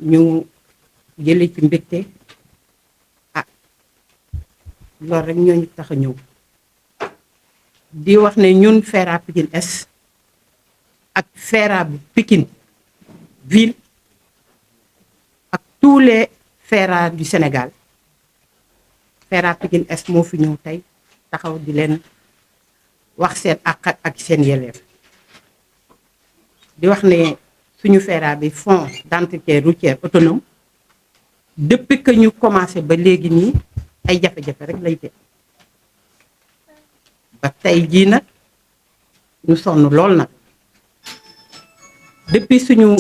ñu jëlee ci mbégte ah loolu rek ñooñu tax a ñëw di wax ne ñun FERA Pikine Est ak FERA bu Pikine ville ak tous les FERA du Sénégal FERA Pikine Est moo fi ñëw tey taxaw di leen wax seen àq ak seen yelleef di wax ne suñu FERA bi fonds d'entretien routier autonome depuis que ñu commencé ba léegi nii ay jafe-jafe rek lay te ba tey jii nag ñu sonn lool nag depuis suñu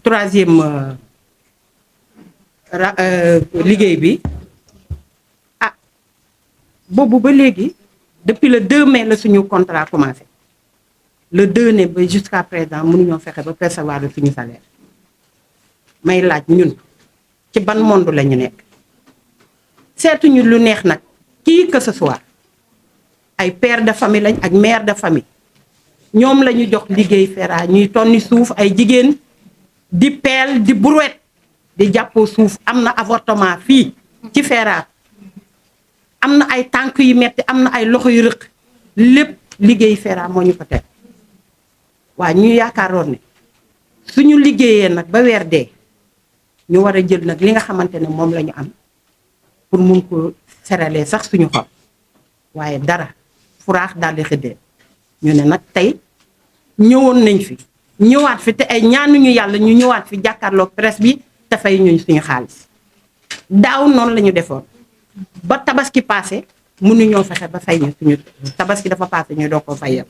troisième liggéey bi ah boobu ba léegi depuis le 2 mai la suñu contrat commencé le 2 mai ba jusqu'à présent mënuñoo fexe ba percevoir suñu salaire may laaj ñun ci ban monde la ñu nekk seetuñu lu neex nag qui que ce soit ay père de famille lañ ak mère de famille ñoom la ñu jox liggéey FERA ñuy tonni suuf ay jigéen di peel di brouette di jàppoo suuf am na avortement fii ci FERA am na ay tànk yu metti am na ay loxo yu rëq lépp liggéey FERA moo ñu ko teg waa ñu yaakaaroon ne suñu liggéeyee nag ba weer dee ñu war a jël nag li nga xamante ne moom la ñu am pour mun ko seralee sax suñu xol waaye dara furaax daal di xëddee ñu ne nag tey ñëwoon nañ fi ñëwaat fi te ay ñaanuñu yàlla ñu ñëwaat fi jàkkaarloog presse bi te fay ñuñ suñu xaalis daaw noonu la ñu defoon ba tabaski passé mënuñoo fexe ba fay ñu suñu tabaski dafa passé ñu doo ko fayal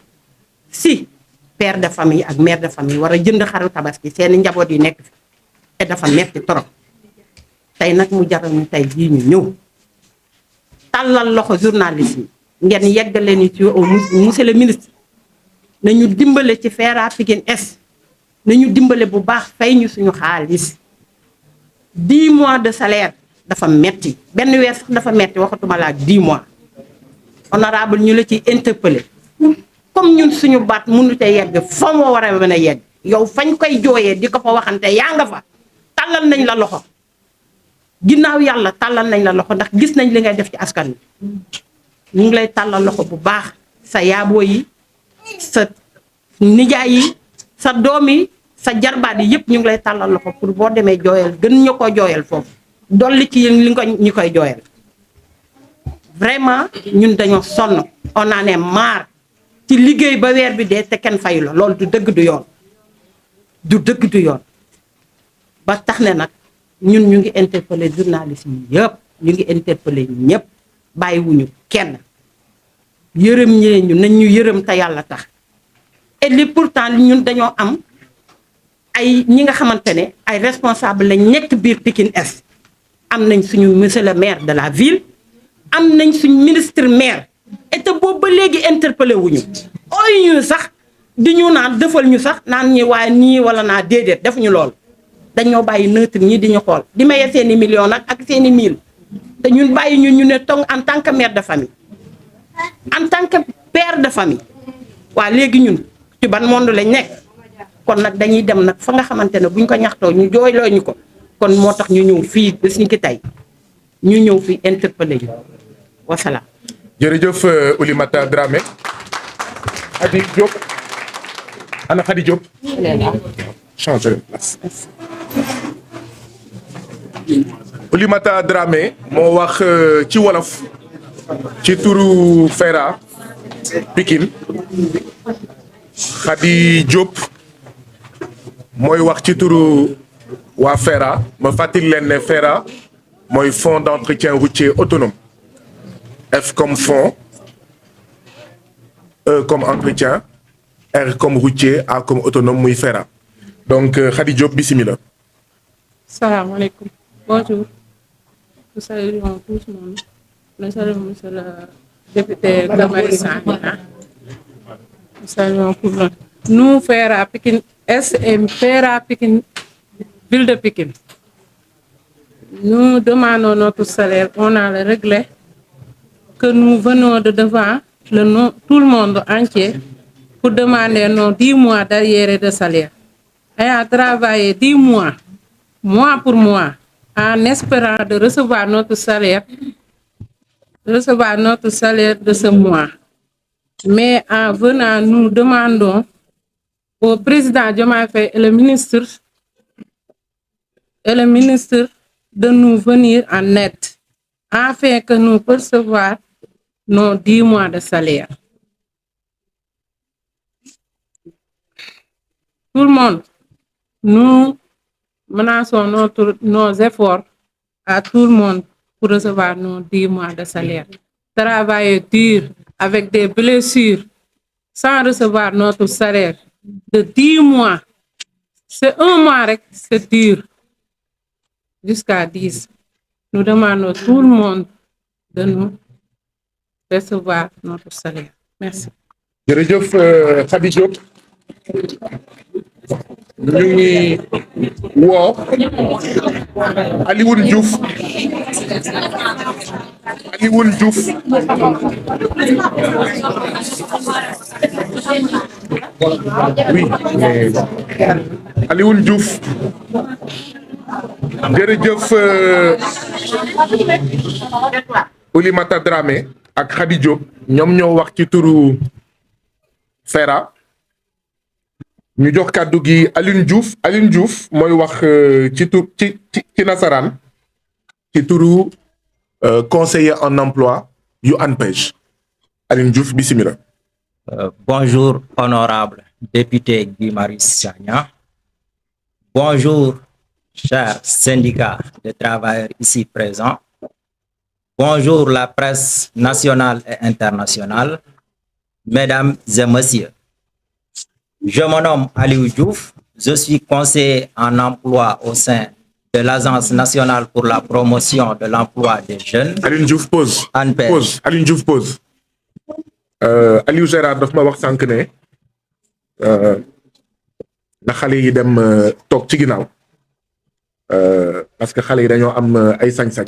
si père de famille ak mère de famille war a jënd xaru tabaski seeni njaboot yi nekk fi te dafa metti trop tey nag mu jaral ñu tey jii ñu ñëw tàllal loxo journaliste yi ngeen yeggale ni ci monsieur le ministre nañu dimbale ci FERA Pikine Est nañu dimbale bu baax fay ñu suñu xaalis 10 mois de salaire dafa metti benn weer sax dafa metti waxatuma la ak 10 mois honorable ñu la ci interpellé comme ñun suñu baat mënut a yegg fa moo war a mën a yegg yow fañ koy jooyee di ko fa waxante yaa nga fa tàllal nañ la loxo ginnaaw yàlla tàllal nañ la loxo ndax gis nañ li ngay def ci askan wi ñu ngi lay tàllal loxo bu baax sa yaaboo yi sa nijaay yi sa doom yi sa jarbaat yi yëpp ñu ngi lay tàllal loxo pour boo demee jooyal gën ñu ko jooyal foofu dolli ci yéen li nga ñu koy jooyal vraiment ñun dañoo sonn on en est marre ci liggéey ba weer bi dee te kenn fayu la loolu du dëgg du yoon du dëgg du yoon ba tax ne nag ñun ñu ngi interpellé journalistes yi yëpp ñu ngi interpellé ñëpp bàyyiwuñu kenn yërëm ñee ñu nañ ñu yërëm te yàlla tax et li pourtant ñun dañoo am ay ñi nga xamante ne ay responsable lañ nekk biir Pikine Est am nañ suñu monsieur le maire de la ville am nañ suñu ministre maire et te boobu ba léegi interpellé wuñu ooy ñu sax di ñu naan defal ñu sax naan ñi waaye nii wala naa déedéet defuñu loolu dañoo bàyyi neutre ñi di ñu xool di maye seeni millions nag ak seeni mille te ñun bàyyi ñu ne tong en tant que mère de famille en tant que père de famille waa léegi ñun ci ban monde lañ nekk kon nag dañuy dem nag fa nga xamante ne buñ ko ñaxtoo ñu jooyloo ñu ko kon moo tax ñu ñëw fii bés ni ki tey ñu ñëw fii interpellé ñu wasalaam. jërëjëf Oulimata Dramé. Khady Diop ana Khady Diop. changer de place. Oulimata Dramé moo wax ci wolof ci turu FERA Pikine. Khady Diop mooy wax ci turu waa FERA ma fàttali leen ne FERA mooy fonds d'entretien routier autonome. F comme fond, E comme entretien, R comme routier, A comme autonome, muy FERA. Donc, Khady Diop, bismillah. Salam alaikum. Bonjour. Nous saluons tout le monde. Nous saluons monsieur le député Gamari Sagna. Nous saluons pour nous, FERA Pikine Est et FERA Pikine, ville de Pikine. Nous demandons notre salaire, on a le réglé. Que nous venons de devant tout le monde entier pour demander nos 10 mois d'arriérés de salaire. ayant travaillé 10 mois, mois pour mois, en espérant de recevoir notre salaire de ce mois. Mais en venant, nous demandons au président Diomaye Faye et le ministre de nous venir en aide afin que nous percevions nos 10 mois de salaire. Tout le monde, nous menaçons nos efforts à tout le monde pour recevoir nos 10 mois de salaire. Travailler dur avec des blessures sans recevoir notre salaire de 10 mois. C'est un mois, c'est dur. Jusqu'à 10. Nous demandons à tout le monde de nous recevoir notre salaire. Merci. jërëjëf Khady Diop ñu ngi woo Alioune Diouf oui mais Alioune Diouf jërëjëf Oulimata Dramé ak Khady Diop ñoom ñoo wax ci turu FERA ñu jox kàddu gi Alioune Diouf mooy wax ci nasaraan ci turu conseiller en emploi yu ANPEJ. Alioune Diouf bismillah. Bonjour honorable député Guy Marius Sagna. Bonjour chers syndicats de travailleurs ici présents. Bonjour la presse nationale et internationale. Mesdames et messieurs, je me nomme Aliou Diouf, je suis conseiller en emploi au sein de l'Agence nationale pour la promotion de l'emploi des jeunes. Alioune Diouf pause. ANPEJ. Alioune Diouf pause. Aliou Gérard daf ma wax sànq ne na xale yi dem toog ci ginnaaw parce que xale yi dañoo am ay sañ-sañ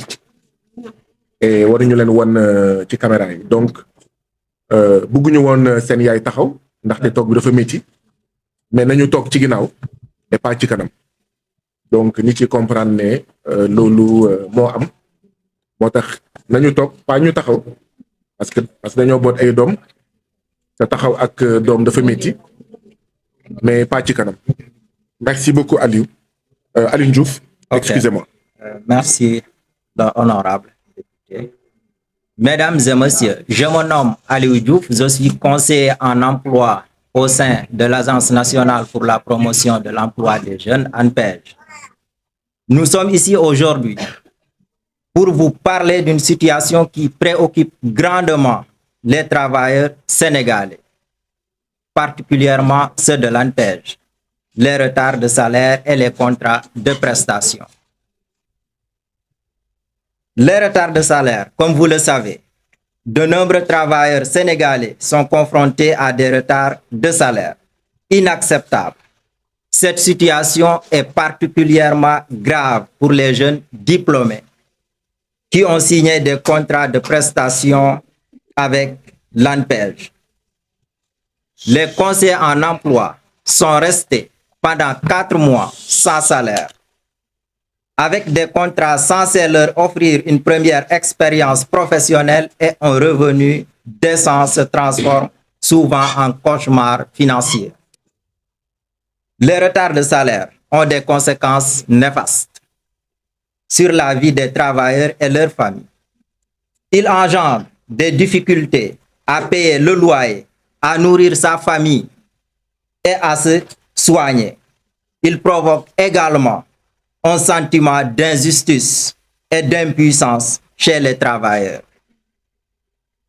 et waruñu leen won ci caméra yi donc bëgguñu woon seen yaay taxaw ndaxte toog bi dafa métti mais nañu toog ci ginnaaw et pas ci kanam donc nit ci comprendre ne loolu moo am moo tax nañu toog pas ñu taxaw parce que dañoo boot ay doom te taxaw ak doom dafa métti mais pas ci kanam. Merci beaucoup Aliou. Alioune Diouf. Excusez-moi. Merci l'honorable député. Mesdames et messieurs, je me nomme Aliou Diouf, je suis conseiller en emploi au sein de l'Agence nationale pour la promotion de l'emploi des jeunes, ANPEJ. Nous sommes ici aujourd'hui pour vous parler d'une situation qui préoccupe grandement les travailleurs sénégalais, particulièrement ceux de l'ANPEJ, les retards de salaire et les contrats de prestation. Les retards de salaire, comme vous le savez, de nombreux travailleurs sénégalais sont confrontés à des retards de salaire inacceptables. Cette situation est particulièrement grave pour les jeunes diplômés qui ont signé des contrats de prestation avec l'ANPEJ. Les conseillers en emploi sont restés pendant 4 mois sans salaire, avec des contrats censés leur offrir une première expérience professionnelle et un revenu décent se transforme souvent en cauchemar financier. Les retards de salaire ont des conséquences néfastes sur la vie des travailleurs et leurs familles. Ils engendrent des difficultés à payer le loyer, à nourrir sa famille et à se soigner. Ils provoquent également un sentiment d'injustice et d'impuissance chez les travailleurs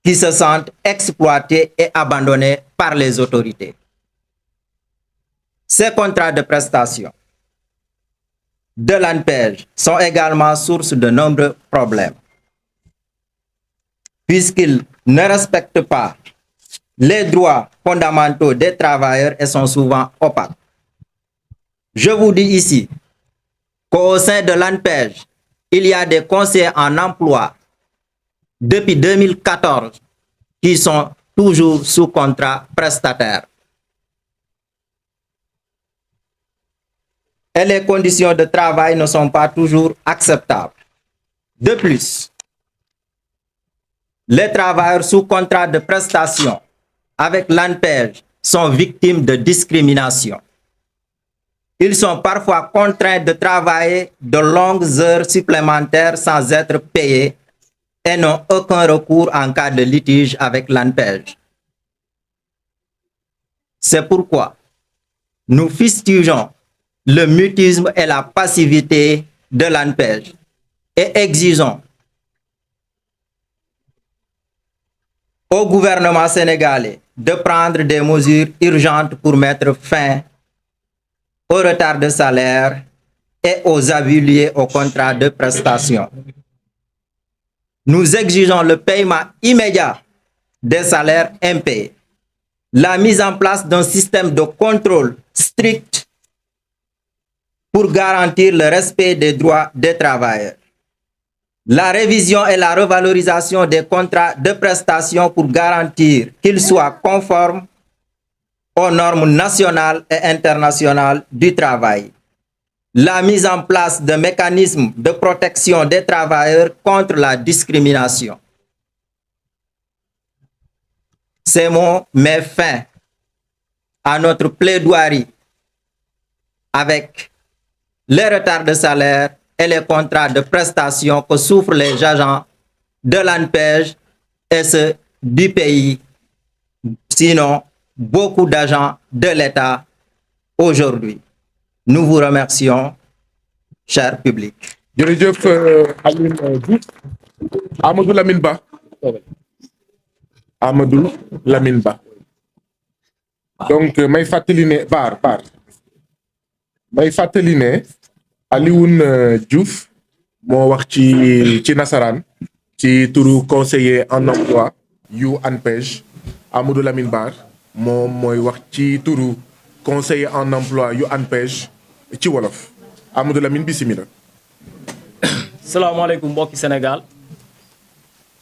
qui se sentent exploités et abandonnés par les autorités. Ces contrats de prestation de l'ANPEJ sont également source de nombreux problèmes puisqu'ils ne respectent pas les droits fondamentaux des travailleurs et sont souvent opaques. Je vous dis ici qu'au sein de l'ANPEJ, il y a des conseillers en emploi depuis 2014 qui sont toujours sous contrat prestataire. et les conditions de travail ne sont pas toujours acceptables. De plus, les travailleurs sous contrat de prestation avec l'ANPEJ sont victimes de discrimination. Ils sont parfois contraints de travailler de longues heures supplémentaires sans être payés et n'ont aucun recours en cas de litige avec l'ANPEJ. C'est pourquoi nous fustigeons le mutisme et la passivité de l'ANPEJ et exigeons au gouvernement sénégalais de prendre des mesures urgentes pour mettre fin au retard de salaire et aux abus liés au contrat de prestation. Nous exigeons le paiement immédiat des salaires impayés, la mise en place d'un système de contrôle strict pour garantir le respect des droits des travailleurs, la révision et la revalorisation des contrats de prestation pour garantir qu'ils soient conformes aux normes nationales et internationales du travail, la mise en place de mécanismes de protection des travailleurs contre la discrimination. Ces mots mettent fin à notre plaidoirie avec les retards de salaire et les contrats de prestation que souffrent les agents de l'ANPEJ et ceux du pays, sinon beaucoup d'agents de l'État aujourd'hui. Nous vous remercions, cher public. jërëjëf Alioune Diouf. Amadou Lamine Ba. Amadou Lamine Ba. donc may fàttali ne may fàttali ne Alioune Diouf moo wax ci nasaraan ci turu conseiller en emploi yu ANPEJ. Amadou Lamine Ba moom mooy wax ci turu conseiller en emploi yu ANPEJ ci wolof. Amadou Lamine bismillah. salaamaaleykum mbokki Sénégal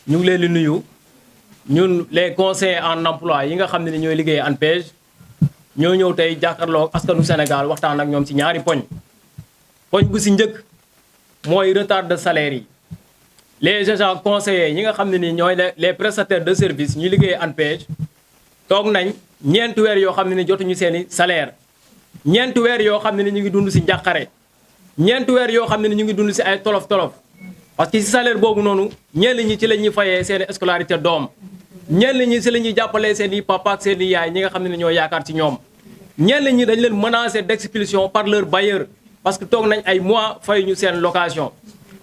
ñu ngi leen di nuyu ñun les conseillers en emploi yi nga xam ne ni ñooy liggéey ANPEJ ñoo ñëw tey jàkkaarloo askanu Sénégal waxtaan ak ñoom ci ñaari poñ bu si njëkk mooy retard de salaire yi. Les agents conseillers yi nga xam ne ni ñooy les prestataires de service ñuy liggéey ANPEJ toog nañ ñeenti weer yoo xam ne ni jotuñu seeni salaire, ñeenti weer yoo xam ne ni ñu ngi dund si njàqare, ñeenti weer yoo xam ne ni ñu ngi dund si ay tolof-tolof parce que si salaire boobu noonu ñenn ñi ci la ñuy fayee seen scolarité doom, ñenn ñi si la ñuy jàppalee seen i papa ak seen i yaay ñi nga xam ne ni ñoo yaakaar ci ñoom, ñenn ñi dañ leen menacé d'expulsion par leur bailleur parce que toog nañ ay mois fay ñu seen location.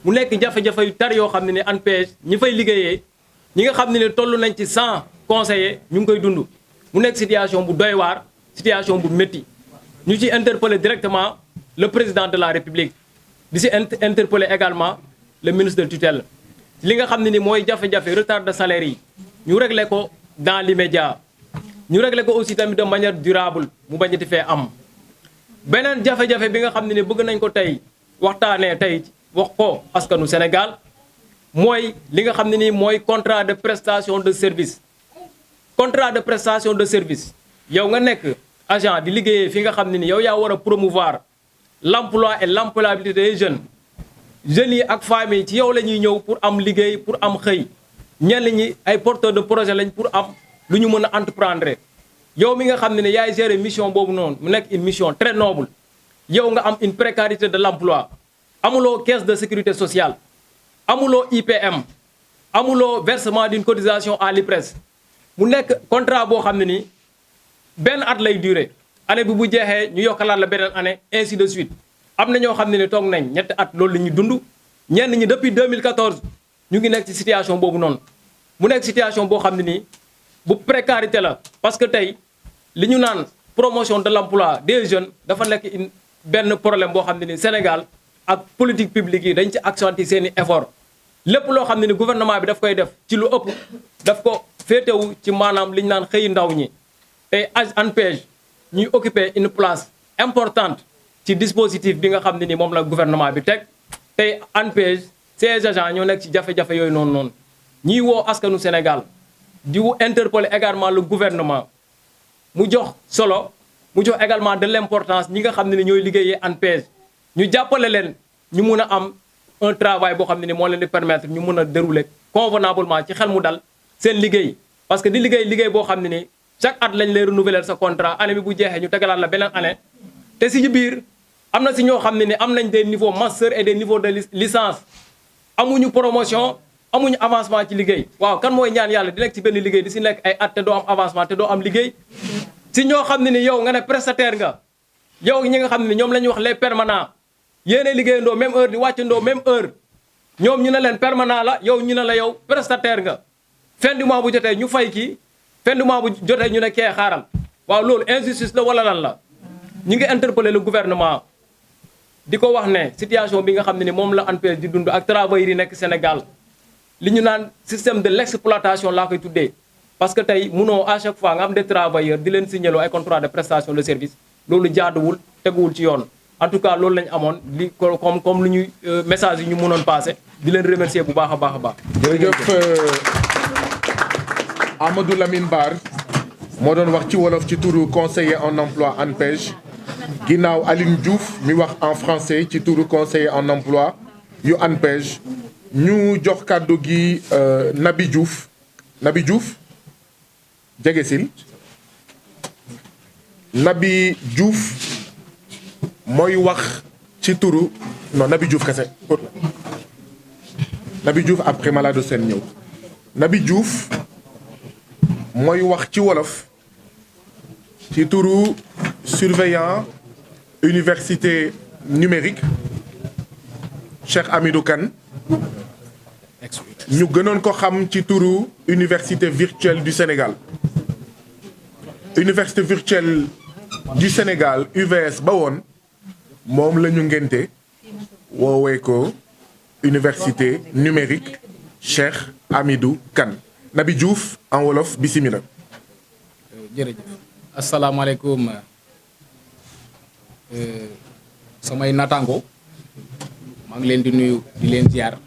mu nekk jafe-jafe yu tar yoo xam ne ni ANPEJ ñi fay liggéeyee ñi nga xam ne ni toll nañ ci 100 conseillers ñu ngi koy dund mu nekk situation bu doy waar, situation bu métti. ñu ci interpeller directement le président de la République di si interpeller également le ministre de tutelle li nga xam ne ni mooy jafe-jafe retard de salaire yi ñu régler ko dans l'immédiat, ñu régler ko aussi tamit de manière durable mu bañati fee am. beneen jafe-jafe bi nga xam ne ni bëgg nañ ko tey waxtaanee tey wax ko askanu Sénégal mooy li nga xam ne nii mooy contrat de prestation de service. Contrat de prestation de service yow nga nekk agent di liggéeyee fi nga xam ne ni yow yaa war a promouvoir l'emploi et l'employabilité des jeunes yi ak femmes yi ci yow la ñuy ñëw pour am liggéey, pour am xëy. ñenn ñi ay porteurs de projet lañ pour am lu ñu mën a entreprendre. yow mi nga xam ne ne yaay gérer mission boobu noonu mu nekk une mission très noble yow nga am une précarité de l'emploi, amuloo caisse de sécurité sociale, amuloo IPM, amuloo versement d'une cotisation à l'IPRES. mu nekk contrat boo xam ne nii benn at lay durer, année bi bu jeexee ñu yokkalaat la beneen année ainsi de suite. am na ñoo xam ne ni toog nañ ñetti at loolu la ñuy dund, ñenn ñi depuis 2014 ñu ngi nekk ci situation boobu noonu. mu nekk situation boo xam ne nii bu précarité la parce que tey li ñu naan promotion de l'emploi des jeunes dafa nekk benn problème boo xam ne ni Sénégal ak politique publique yi dañ ci accentuer seeni effort. lépp loo xam ne ni gouvernement bi daf koy def ci lu ëpp daf ko féetewu ci maanaam li ñu naan xëy ndaw ñi. tey ANPEJ ñuy occuper une place importante ci dispositif bi nga xam ne ni moom la gouvernement bi teg. tey ANPEJ ces agents ñoo nekk ci jafe-jafe yooyu noonu ñiy woo askanu Sénégal di interpeller également le gouvernement mu jox solo mu jox également de l'importance ñi nga xam ne ni ñooy liggéeyee ANPEJ ñu jàppale leen ñu mun a am un travail boo xam ne ni moo leen di permettre ñu mun a dérouler convenablement ci xel mu dal seen liggéey parce que di liggéey boo xam ne ni chaque at lañ lay renouveler sa contrat année bi bu jeexee ñu tegalaat la beneen année te si biir am na si ñoo xam ne ni am nañ des niveaux master et des niveaux de licence amuñu promotion amuñu avancement ci liggéey waaw kan mooy ñaan yàlla di nekk ci benn liggéey di si nekk ay at te doo am avancement te doo am liggéey si ñoo xam ne ni yow nga ne prestataire nga yow ñi nga xam ne ni ñoom la ñuy wax les permanents yéenay liggéeyandoo même heure di wàccandoo même heure ñoom ñu ne leen permanent la yow ñu ne la yow prestataire nga fin du mois bu jotee ñu fay kii fin du mois bu jotee ñu ne kee xaaral waaw loolu injustice la wala lan la ñu ngi interpeller le gouvernement di ko wax ne situation bi nga xam ne ni moom la ANPEJ di dund ak travailleurs yi nekk Sénégal li ñu naan système de l'exploitation laa koy tuddee parce que tey munoo à chaque fois nga am des travailleurs di leen signaloo ay contrat de prestation de service loolu jaaduwul teguwul ci yoon en tout cas loolu lañu amoon li comme lu ñuy message yi ñu mënoon passé di leen remercier bu baax a baax a baax. jërëjëf Amadou Lamine Bar moo doon wax ci wolof ci turu conseiller en emploi ANPEJ ginnaaw Aline Diouf mi wax en français ci turu conseiller en emploi yu ANPEJ ñu jox kàddu gi Nabi Diouf jegesil Nabi Diouf mooy wax ci turu non Nabi Diouf kese Nabi Diouf après Malado Sène ñëw Nabi Diouf mooy wax ci wolof ci turu surveillant université numérique Cheikh Hamidou Kane ñu gënoon ko xam ci turu université virtuelle du Sénégal université virtuelle du Sénégal UVS ba woon moom la ñu ngénte woowee ko université numérique Cheikh Hamidou Kane Nabi Diouf en wolof bismillah. jërëjëf asalaamaaleykum samay naataango maa ngi leen di nuyu di leen ziar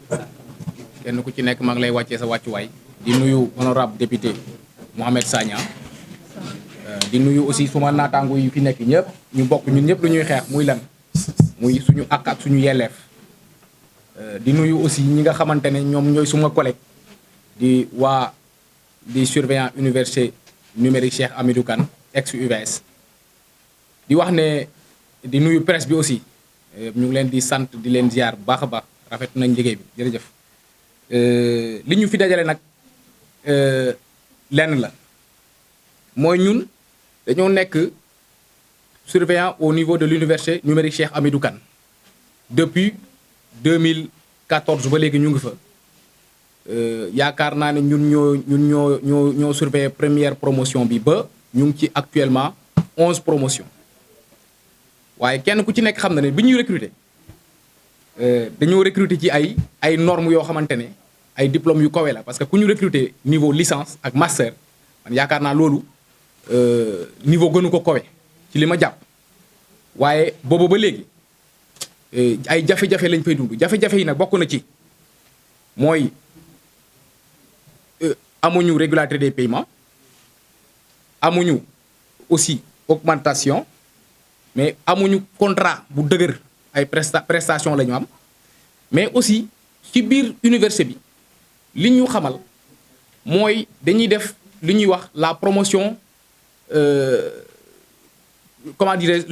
kenn ku ci nekk maa ngi lay wàccee sa wàccuwaay di nuyu honorable député Mohamed Sagna di nuyu aussi suma naataango yi fi nekk ñëpp ñu bokk ñun ñëpp lu ñuy xeex muy lan muy suñu àq ak suñu yelleef di nuyu aussi ñi nga xamante ne ñoom ñooy suma collègue di surveillant université numérique Cheikh Hamidou Kane ex UVS di wax ne di nuyu presse bi aussi ñu ngi leen di sant di leen ziar bu baax a baax rafet nañ liggéey bi jërëjëf li ñu fi dajale nag lenn la mooy ñun dañoo nekk surveillant au niveau de l'université numérique Cheikh Hamidou Kane depuis 2014 ba léegi ñu ngi fa yaakaar naa ne ñun ñoo surveiller première promotion bi ba ñu ngi ci actuellement 11 promotions waaye kenn ku ci nekk xam na ne bi ñuy recruter dañoo recruter ci ay normes yoo xamante ne ay diplômes yu kawe la parce que ku ñu recruter niveau licence ak master man yaakaar naa loolu niveau gënu ko kawe ci li ma jàpp waaye boobu ba léegi ay jafe-jafe lañ fay dund jafe-jafe yi nag bokk na ci mooy amuñu régularité des paiements amuñu aussi augmentation mais amuñu contrat bu dëgër ay prestation la ñu am mais aussi ci biir université bi li ñu xamal mooy dañuy def li ñuy wax la promotion comment dirais-je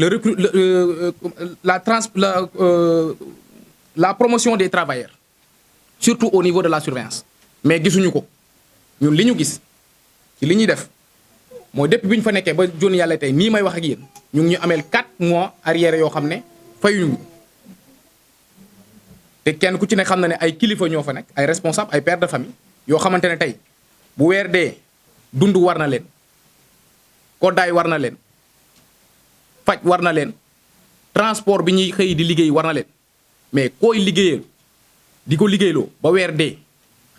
la promotion des travailleurs surtout au niveau de la surveillance mais gisuñu ko ñun li ñu gis ci li ñuy def mooy depuis bi ñu fa nekkee ba joni yàlla tey nii may wax ak yéen ñu ngi ñu ameel 4 mois arrière yoo xam ne fayuñu te kenn ku ci ne xam na ne ay kilifa ñoo fa nekk ay responsable ay père de famille yoo xamante ne tey bu weer dee dund war na leen koddaay war na leen faj war na leen transport bi ñuy xëy di liggéey war na leen mais koy liggéeyal di ko liggéeyloo ba weer dee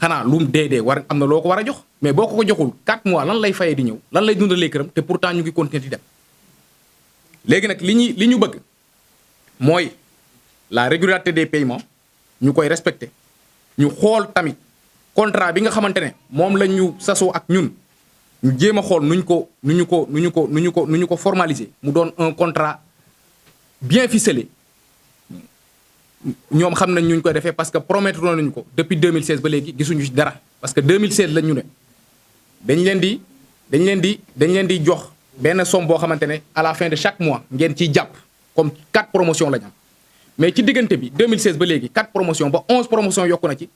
xanaa lum dee war am na loo ko war a jox mais boo ko joxul 4 mois lan lay fayee di ñëw lan lay dundalee këram te pourtant ñu ngi continuer di dem léegi nag li ñu bëgg mooy la régularité des paiements ñu koy respecter ñu xool tamit contrat bi nga xamante ne moom la ñu sasoo ak ñun ñu jéem a xool nu ñu ko formaliser mu doon un contrat bien ficelé ñoom xam nañ ñu koy defee parce que promettre nañu ko depuis 2016 ba léegi gisuñu ci dara parce que 2016 lañ ñu ne dañ leen di jox benn somme boo xamante ne à la fin de chaque mois ngeen ciy jàpp comme 4 promotions lañ am mais ci diggante bi 2016 ba léegi 4 promotions ba 11 promotions yokku na ci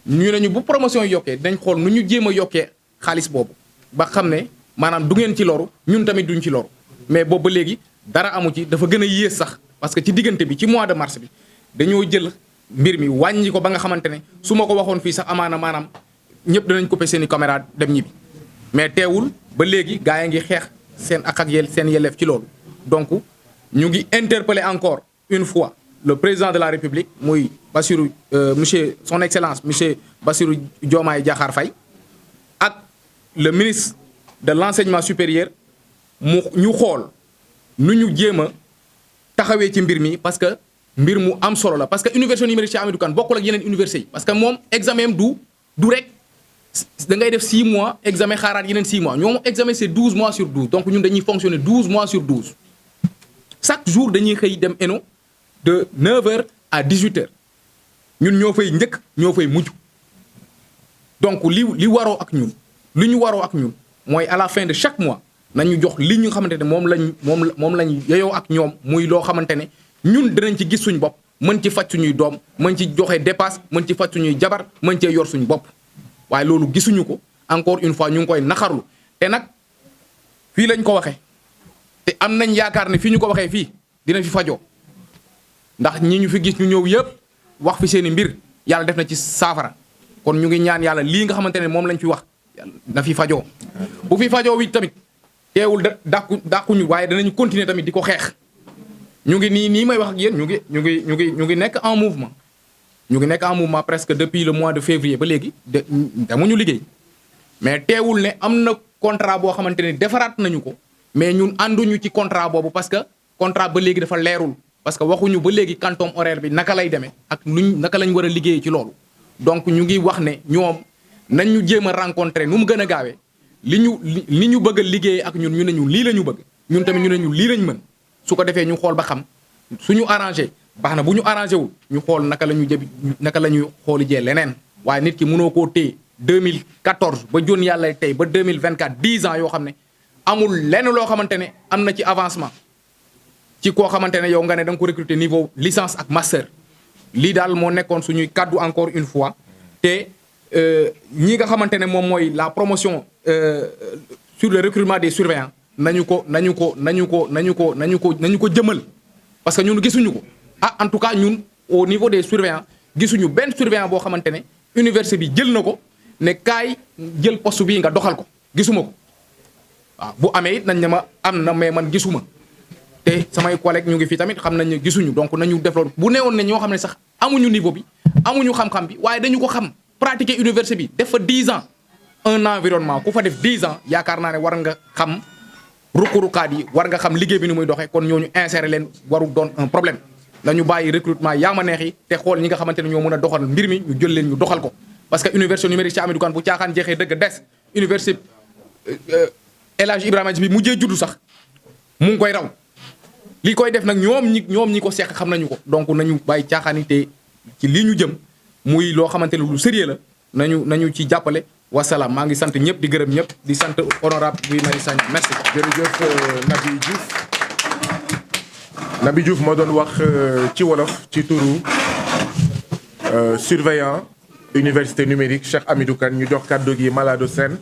ñu ne ñu bu promotion yi yokkee dañ xool nu ñu jéem a yokkee xaalis boobu ba xam ne maanaam du ngeen ci loru ñun tamit duñ ci loru mais boobu ba léegi dara amu ci dafa gën a yées sax parce que ci diggante bi ci mois de mars bi dañoo jël mbir mi wàññi ko ba nga xamante ne su ma ko waxoon fii sax amaana maanaam ñëpp danañ coupé seen i caméra dem ñibbi mais teewul ba léegi gaa yi ngi xeex seen ak seen yelleef ci loolu donc ñu ngi interpeller encore une fois le président de la République muy Bassirou monsieur son excellence monsieur Bassirou Diomaye Diakhar Faye ak le ministre de l'enseignement supérieur ñu xool nu ñu jéem a taxawee ci mbir mi parce que mbir mu am solo la parce que université numérique Cheikh Hamidou Kane bokkul ak yeneen université yi parce que moom examen du rek da ngay def 6 mois examen xaaraat yeneen 6 mois ñoom examen c'est 12 mois sur 12 donc ñun dañuy fonctionner 12 mois sur 12 chaque jour dañuy xëy dem ENO de 9h à 18h ñun ñoo fay njëkk ñoo fay mujj donc li waroo ak ñun li ñu waroo ak ñun mooy à la fin de chaque mois nañu jox li ñu xamante ne moom lañ yeyoo ak ñoom muy loo xamante ne ñun dinañ ci gis suñu bopp mën ci faj suñuy doom mën ci joxe dépasse mën ci faj suñuy jabar mën cee yor suñu bopp waaye loolu gisuñu ko encore une fois ñu ngi koy naxarlu te nag fii lañ ko waxee te am nañ yaakaar ne fii ñu ko waxee fii dina fi fajoo ndax ñi ñu fi gis ñu ñëw yëpp wax fi seen i mbir yàlla def na ci saafara kon ñu ngi ñaan yàlla lii nga xamante ne moom lañ fi wax na fi fajoo bu fi fajoo wi tamit teewul dàquñu waaye danañu continuer tamit di ko xeex ñu ngi nii may wax ak yéen ñu ngi nekk en mouvement ñu ngi nekk en mouvement presque depuis le mois de février ba léegi damuñu liggéey mais teewul ne am na contrat boo xamante ne defaraat nañu ko mais ñun ànduñu ci contrat boobu parce que contrat ba léegi dafa leerul parce que waxuñu ba léegi quantum horaire bi naka lay demee ak naka lañ war a liggéey ci loolu donc ñu ngi wax ne ñoom nañ ñu jéem a rencontrer nu mu gën a gaawee li ñu bëgg a liggéey ak ñun ñu ne ñu lii la ñu bëgg ñun tamit ñu ne ñu lii lañ mën su ko defee ñu xool ba xam suñu arrangé baax na bu ñu arrangé wul ñu xool naka la ñuy xooli jee leneen waaye nit ki mënoo koo téye 2014 ba jon yàlla tey ba 2024 10 ans yoo xam ne amul lenn loo xamante ne am na ci avancement ci koo xamante ne yow nga ne da nga ko recruter niveau licence ak master lii daal moo nekkoon suñuy kàddu encore une fois te ñi nga xamante ne moom mooy la promotion sur le recrutement des surveillants nañu ko jëmal parce que ñun gisuñu ko en tout cas ñun au niveau des surveillants gisuñu benn surveillant boo xamante ne université bi jël na ko ne kaay jël poste bii nga doxal ko gisuma ko waaw bu amee it nañ ne ma am na mais man gisuma te samay collègues ñu ngi fii tamit xam nañ ne gisuñu donc nañu def loolu bu newoon ne ñoo xam ne sax amuñu niveau bi amuñu xam-xam bi waaye dañu ko xam pratiquer université bi def fa 10 ans un environnement ku fa def 10 ans yaakaar naa ne war nga xam ruq-ruqaat yi war nga xam liggéey bi ni muy doxee kon ñooñu insérer leen waru doon un problème nañu bàyyi recrutement yaa ma neex yi te xool ñi nga xamante ne ñoo mën a doxal mbir mi ñu jël leen ñu doxal ko parce que université numérique Cheikh Hamidou Kane bu caaxaan jeexee dëgg des université El Hadj Ibrahima bi mujjee juddu sax mu ngi koy raw li koy def nag ñoom ñi ko seq xam nañu ko donc nañu bàyyi caaxaan yi te ci lii ñu jëm muy loo xamante ne lu sérieux la nañu ci jàppale wasalaam maa ngi sant ñëpp di gërëm ñëpp di sant honorable Guy Marius Sagna merci. jërëjëf Naby Diouf moo doon wax ci wolof ci turu surveillant université numérique Cheikh Hamidou Kane ñu jox kàddu gi Malado Sène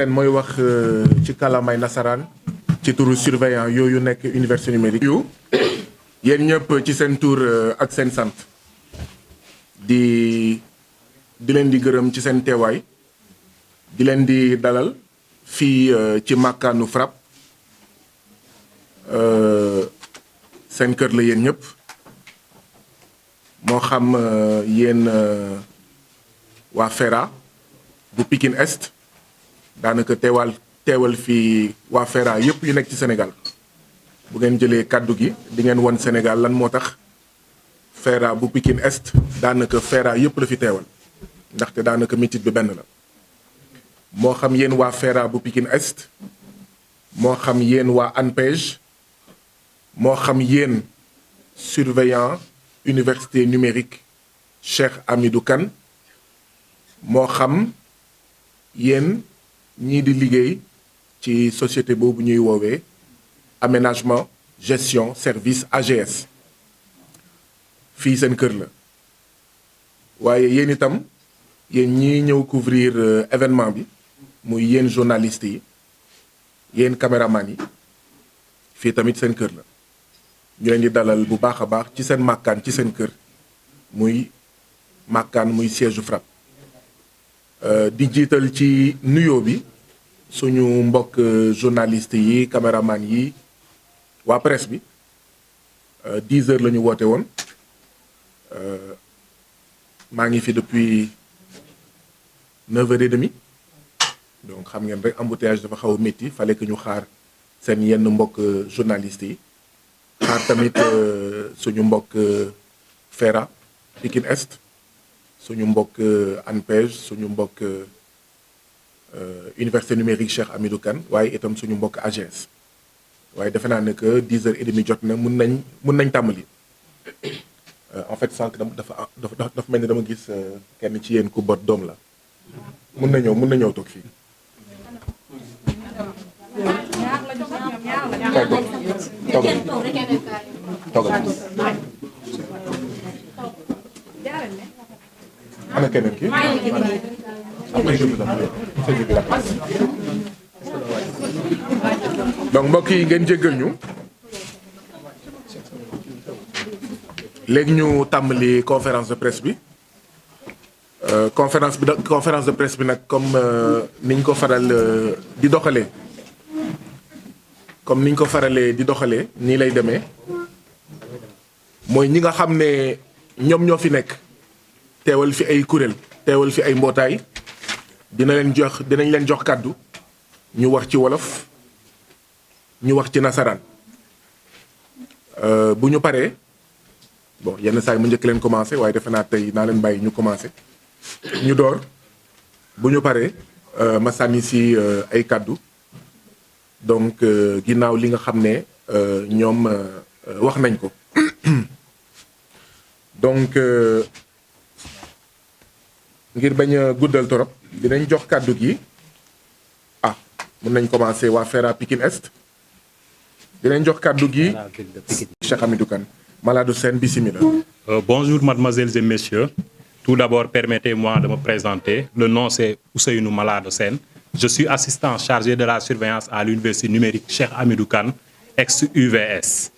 mooy wax ci kalamay nasaraan ci turu surveillant yooyu nekk université numérique yu yéen ñëpp ci seen tur ak seen sant di leen di gërëm ci seen teewaay di leen di dalal fii ci màkkaanu FRAPP seen kër la yéen ñëpp moo xam yéen waa FERA bu Pikine Est daanaka teewal fii waa FERA yëpp yu nekk ci Sénégal bu ngeen jëlee kàddu gi di ngeen won Sénégal lan moo tax FERA bu Pikine Est daanaka FERA yëpp la fi teewal ndaxte daanaka métit bi benn la moo xam yéen waa FERA bu Pikine Est moo xam yéen waa ANPEJ moo xam yéen surveillant université numérique Cheikh Hamidou Kane moo xam yéen ñii di liggéey ci société boobu ñuy woowee aménagement gestion service AGS fii seen kër la waaye yéen itam yéen ñii ñëw couvrir événement bi muy yéen journalistes yi yéen caméraman yi fii tamit seen kër la ñu leen di dalal bu baax a baax ci seen màkkaan ci seen kër muy màkkaan muy siège FRAPP di jiital ci nuyoo bi suñu mbokk journalistes yi caméraman yi waa presse bi 10 heures la ñu woote woon maa ngi fi depuis 9h30 donc xam ngeen rek embouteillage dafa xaw a métti fallait que ñu xaar seen yenn mbokk journalistes yi xaar tamit suñu mbokk FERA Pikine Est suñu mbokk ANPEJ suñu mbokk université numérique Cheikh Hamidou Kane waaye itam suñu mbokk AGS waaye defe naa ne que 10h30 jot na mun nañ tàmbali en fait sànq dafa mel ni dama gis kenn ci yéen ku bot doom la mun na ñëw toog fii. toogal ana keneen ki donc mbokk yi ngeen jéggal ñu léegi ñu tàmbali conférence de presse bi conférence de presse bi nag comme niñ ko faral di doxalee nii lay demee mooy ñi nga xam ne ñoom ñoo fi nekk teewal fi ay kuréel teewal fi ay mbootaay dinañ leen jox kàddu ñu wax ci wolof ñu wax ci nasaraan bu ñu paree bon yenn saa yi mu njëkk leen commencé waaye defe naa tey naa leen bàyyi ñu commencé ñu door bu ñu paree ma sànni si ay kàddu donc ginnaaw li nga xam ne ñoom wax nañ ko donc ngir bañ a guddal torop dinañ jox kàddu gi mën nañ commencer waa FERA Pikine Est dinañ jox kàddu gi Cheikh Hamidou Kane Maladou Sène bismillah. Bonjour mademoiselles et messieurs. Tout d'abord, permettez-moi de me présenter. Le nom c'est Ousseynou Maladou Sène. Je suis assistant chargé de la surveillance à l'université numérique Cheikh Hamidou Kane, ex-UVS.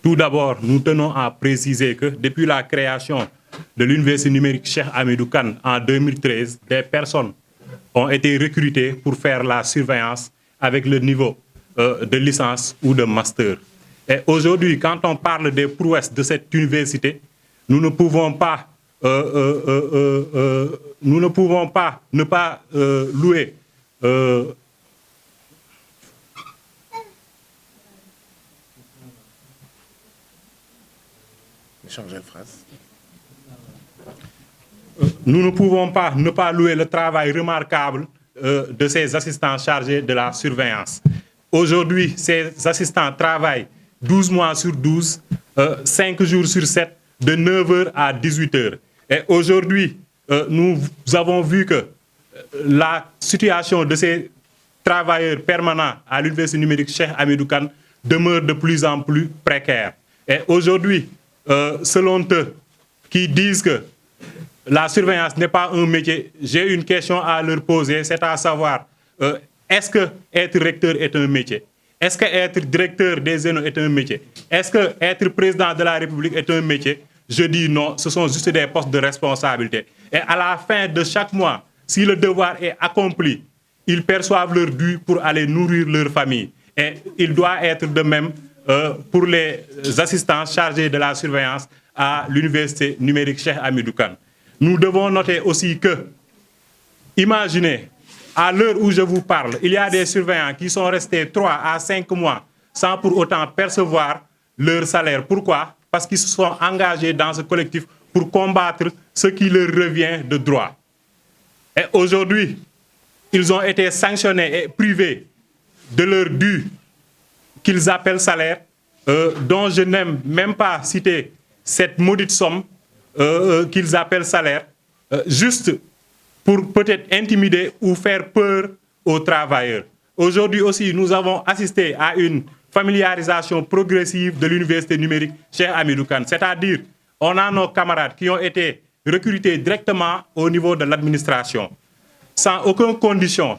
Tout d'abord, nous tenons à préciser que depuis la création de l'université numérique Cheikh Hamidou Kane en 2013, des personnes ont été recrutées pour faire la surveillance avec le niveau de licence ou de master. Et aujourd'hui, quand on parle des prouesses de cette université, nous ne pouvons pas ne pas louer changer de phrase. Nous ne pouvons pas ne pas louer le travail remarquable de ces assistants chargés de la surveillance. Aujourd'hui, ces assistants travaillent 12 mois sur 12, 5 jours sur 7, de 9h à 18h. Et aujourd'hui, nous avons vu que la situation de ces travailleurs permanents à l'université numérique Cheikh Hamidou Kane demeure de plus en plus précaire. Et aujourd'hui, selon eux, qui disent que la surveillance n'est pas un métier, j'ai une question à leur poser, c'est à savoir, est-ce que être recteur est un métier? Est-ce que être directeur des ENO est un métier? Est-ce que être président de la République est un métier? Je dis non, ce sont juste des postes de responsabilité. Et à la fin de chaque mois, si le devoir est accompli, ils perçoivent leur dû pour aller nourrir leur famille. Et il doit être de même pour les assistants chargés de la surveillance à l'université numérique Cheikh Hamidou Kane. Nous devons noter aussi que, imaginez, à l'heure où je vous parle, il y a des surveillants qui sont restés 3 à 5 mois sans pour autant percevoir leur salaire. Pourquoi? Parce qu'ils se sont engagés dans ce collectif pour combattre ce qui leur revient de droit. Et aujourd'hui, ils ont été sanctionnés et privés de leur dû qu'ils appellent salaire, dont je n'aime même pas citer cette maudite somme qu'ils appellent salaire, juste pour peut-être intimider ou faire peur aux travailleurs. Aujourd'hui aussi, nous avons assisté à une familiarisation progressive de l'université numérique Cheikh Hamidou Kane. C'est-à-dire, on a nos camarades qui ont été recrutés directement au niveau de l'administration, sans aucune condition,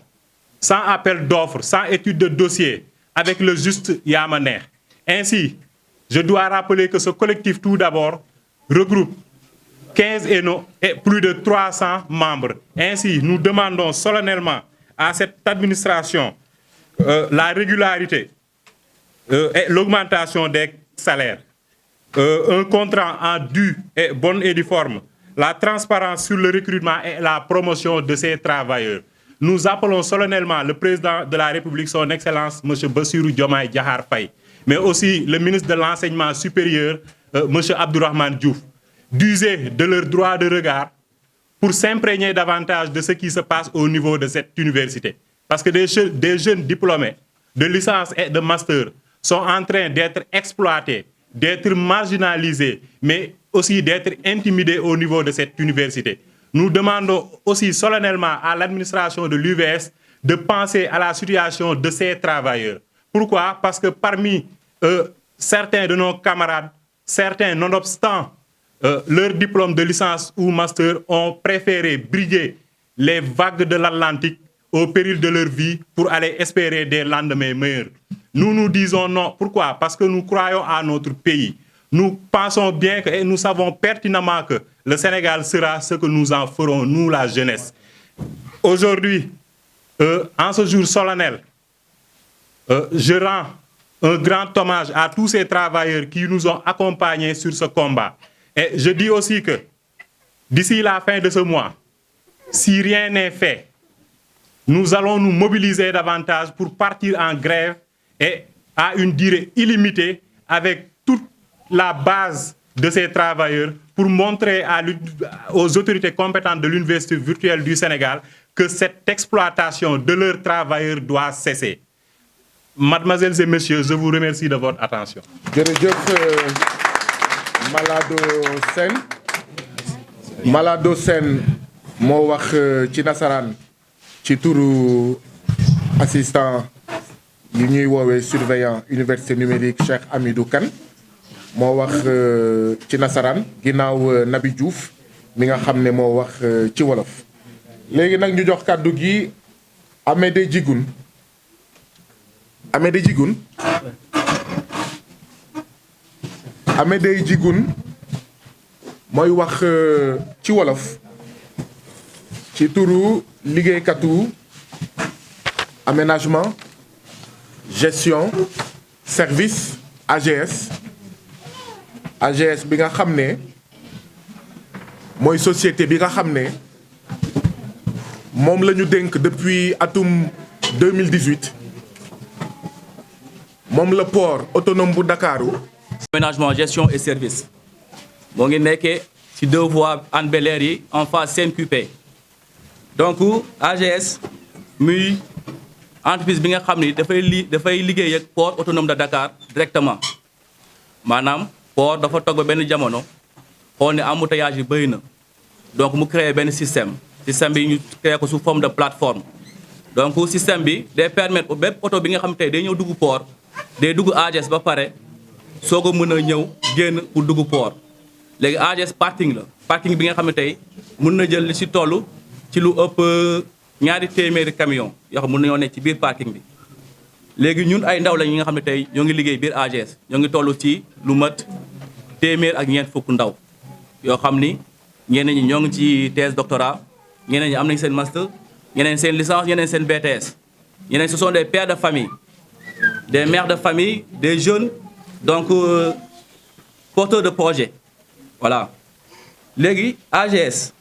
sans appel d'offres, sans étude de dossier, avec le juste Yamaner. Ainsi, je dois rappeler que ce collectif, tout d'abord, regroupe 15 et plus de 300 membres. Ainsi, nous demandons solennellement à cette administration la régularité et l'augmentation des salaires, un contrat en due et bonne et due forme, la transparence sur le recrutement et la promotion de ces travailleurs. Nous appelons solennellement le président de la République, son Excellence, M. Bassirou Diomaye Diakhar Faye, mais aussi le ministre de l'Enseignement supérieur, M. Abdourahmane Diouf, d'user de leur droit de regard pour s'imprégner davantage de ce qui se passe au niveau de cette université. Parce que des jeunes diplômés de licence et de master sont en train d'être exploités, d'être marginalisés, mais aussi d'être intimidés au niveau de cette université. Nous demandons aussi solennellement à l'administration de l'UVS de penser à la situation de ces travailleurs. Pourquoi? Parce que parmi certains de nos camarades, certains, nonobstant leur diplôme de licence ou master, ont préféré briguer les vagues de l'Atlantique au péril de leur vie pour aller espérer des lendemains meilleurs. Nous nous disons non. Pourquoi? Parce que nous croyons à notre pays. Nous pensons bien que, et nous savons pertinemment que le Sénégal sera ce que nous en ferons, nous, la jeunesse. Aujourd'hui, en ce jour solennel, je rends un grand hommage à tous ces travailleurs qui nous ont accompagnés sur ce combat. Et je dis aussi que d'ici la fin de ce mois, si rien n'est fait, nous allons nous mobiliser davantage pour partir en grève et à une durée illimitée avec toute la base de ces travailleurs pour montrer aux autorités compétentes de l'Université virtuelle du Sénégal que cette exploitation de leurs travailleurs doit cesser. Mademoiselles et messieurs, je vous remercie de votre attention. Malado Sen moo wax ci nasaraan ci turu assistant yi ñuy woowee surveillant université numérique Cheikh Hamidou Kane moo wax ci nasaraan ginnaaw Nabi Diouf mi nga xam ne moo wax ci wolof. léegi nag ñu jox kàddu gi Amédé Djigoun. Amédé Djigoun. Amédé Djigoun mooy wax ci wolof ci turu liggéeykatu aménagement gestion service AGS bi nga xam ne mooy société bi nga xam ne moom la ñu dénk depuis atum 2018 moom la port autonome bu Ndakaaru. aménagement gestion et service moo ngi nekkee ci 2 voies Hann Bel-Air yi en face CNQP. donc AGS muy entreprise bi nga xam ni dafay liggéey ak port autonome de Dakar directement maanaam port dafa toog ba benn jamono xool ne embouteillage yi bëri na donc mu créé benn système bi ñu créé ko sous forme de plateforme. donc système bi day permettre bépp oto bi nga xam tey day ñëw dugg port day dugg AGS ba pare soog a mën a ñëw génn pour dugg port. léegi AGS parking la parking bi nga xam ne tey mën na jël li ci toll ci lu ëpp 200 camion yoo xam mën nañoo nekk ci biir parking bi. léegi ñun ay ndaw lañ ñi nga xam ne tey ñoo ngi liggéey biir AGS ñoo ngi toll ci lu mat 100 ndaw yoo xam ni ñeneen ñi ñoo ngi ci thèse doctorat ñeneen ñi am nañ seen master ñeneen seen licence ñeneen seen BTS ñeneen ce sont des pères de famille des mères de famille des jeunes donc porteurs de projet. voilà léegi AGS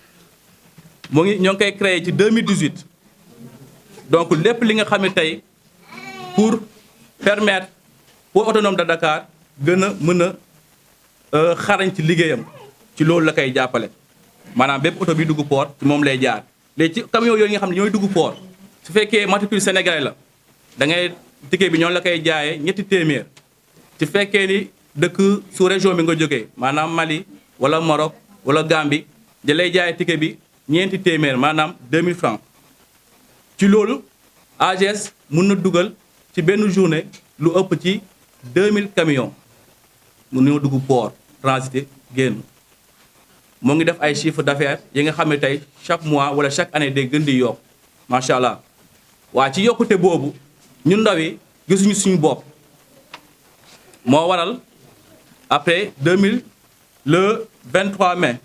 ñoo ngi koy créé ci 2018 donc lépp li nga xam ne tey pour permettre port autonome de Dakar gën a mën a xarañ ci liggéeyam ci loolu la koy jàppale maanaam bépp oto bi dugg port ci moom lay jaar. léegi ci camion yooyu nga xam ne ñooy dugg port su fekkee matricule sénégalais la da ngay ticket bi ñoom la koy jaayee 300 su fekkee ni dëkk sous région bi nga jógee maanaam Mali wala Maroc wala Gambie da lay jaay ticket bi ñeenti téeméer maanaam 2000 francs ci loolu AGS mun na dugal ci benn journée lu ëpp ci 2000 camions mun nañoo dugg port transité génn moo ngi def ay chiffre d'affaires yi nga xam ne tey chaque mois wala chaque année day gën di yokk macha allah waa ci yokkute boobu ñun ndaw yi gisuñu suñu bopp moo waral après le 23 mai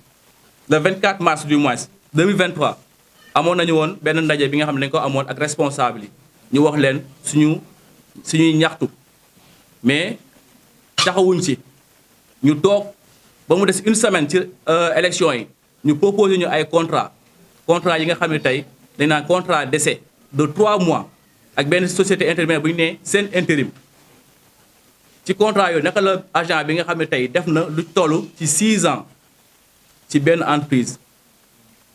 le 24 mars du mois 2023 amoon nañu woon benn ndaje bi nga xam ne dañu ko amoon ak responsable yi ñu wax leen suñuy ñaxtu mais taxawuñ si ñu toog ba mu des une semaine ci élection yi ñu proposé ñu ay contrat yi nga xam ne tey dañ naan contrat d'essai de 3 mois ak benn société intérimaire bu ñu nee seen intérim ci contrat yooyu naka la agent bi nga xam ne tey def na lu toll ci 6 ans ci benn entreprise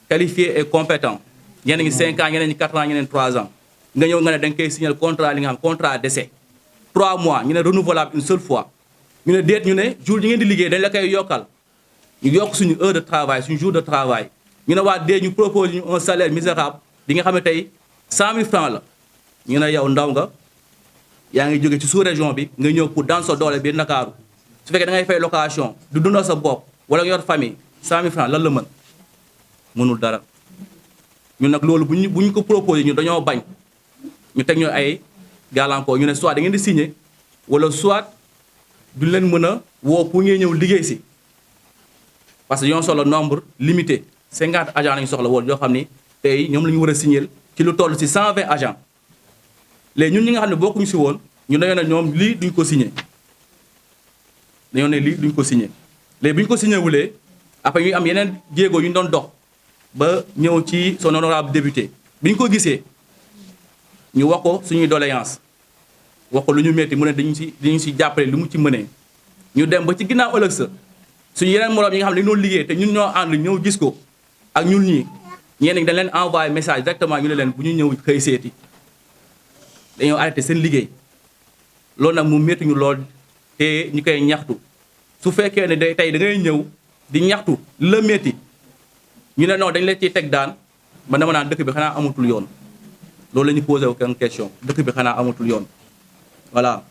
qualifié et compétent ñeneen ñi 5 ans ñeneen ñi 4 ans ñeneen 3 ans nga ñëw nga ne da nga koy signer contrat li nga xam contrat d'essai 3 mois ñu ne renouvelable une seule fois ñu ne déet ñu ne jour yi ngeen di liggéey dañ la koy yokkal ñu yokk suñu heure de travail suñu jour de travail ñu ne waa déet ñu propose ñu un salaire misérable bi nga xam ne tey 100 000 francs la ñu ne yow ndaw nga yaa ngi jóge ci sous région bi nga ñëw pour dans sa doole biir Ndakaaru su fekkee da ngay fay location du dundal sa bopp wala nga yor famille 100 000 francs lan la mën mënul dara ñun nag loolu bu ñu ko proposé ñu dañoo bañ ñu teg ñu ay gàllankoor ñu ne soit da ngeen di signer wala soit du leen mën a woo pour ngeen ñëw liggéey si parce que ñoo soxla nombre limité 50 agents lañu soxla woon yoo xam ni tey ñoom la ñu war a signer ci lu toll ci 120 agents léegi ñun ñi nga xam ne bokkuñu si woon ñu dañoo ne ñoom lii duñ ko signer dañoo ne lii duñ ko signer léegi bu ñu ko signer wulee après ñuy am yeneen jéego yu ñu doon dox ba ñëw ci son honorable député bi ñu ko gisee ñu wax ko suñuy doléance wax ko lu ñu metti mu ne dañu si jàppale lu mu ci mënee ñu dem ba ci ginnaaw ëllëg sa suñu yeneen moroom yi nga xam ne dañu doon liggéey te ñun ñoo ànd ñëw gis ko ak ñun ñii ñenn ñi dañ leen envoyé message directement ñu ne leen bu ñu ñëw xëy seeti dañoo arrêté seen liggéey loolu nag mu métti ñu lool te ñu koy ñaxtu su fekkee ne tey da ngay ñëw di ñaxtu la métti ñu ne non dañ leen ciy teg daan ba dama naan dëkk bi xanaa amatul yoon loolu la ñu posé wu kenn question dëkk bi xanaa amatul yoon voilà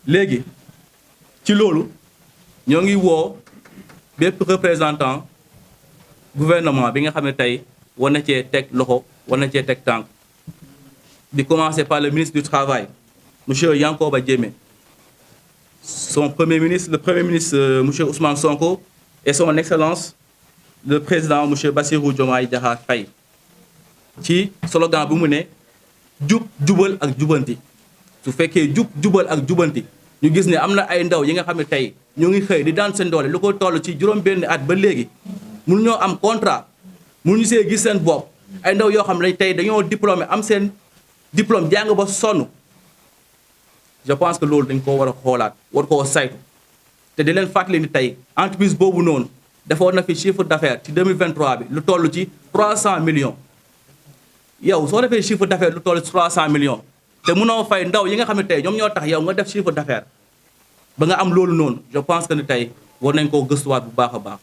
léegi ci loolu ñoo ngi woo bépp représentant gouvernement bi nga xam ne tey war na cee teg loxo war na cee teg tànk di commencer par le ministre du travail monsieur Yankoba Diémé son premier ministre le premier ministre monsieur Ousmane Sonko et son excellence le président monsieur Bassirou Diomaye Diakhar Faye ci slogan bu mu ne jub jubal ak jubanti su fekkee jub jubal ak jubanti ñu gis ne am na ay ndaw yi nga xam ne tey ñoo ngi xëy di daan seen doole lu ko toll ci juróom-benn at ba léegi mënu ñoo am contrat mënuñu see gis seen bopp ay ndaw yoo xam ne tey dañoo diplômé am seen diplôme jàng ba sonn je pense que loolu dañ ko war a xoolaat war koo saytu te di leen fàttali ni tey entreprise boobu noonu defoon na fi chiffre d'affaires ci 2023 bi lu toll ci 300 millions yow soo defee chiffre d'affaires lu toll ci 300 millions te mënoo fay ndaw yi nga xam ne tey ñoom ñoo tax yow nga def chiffre d'affaires ba nga am loolu noonu je pense que ni tey war nañ koo gëstuwaat bu baax a baax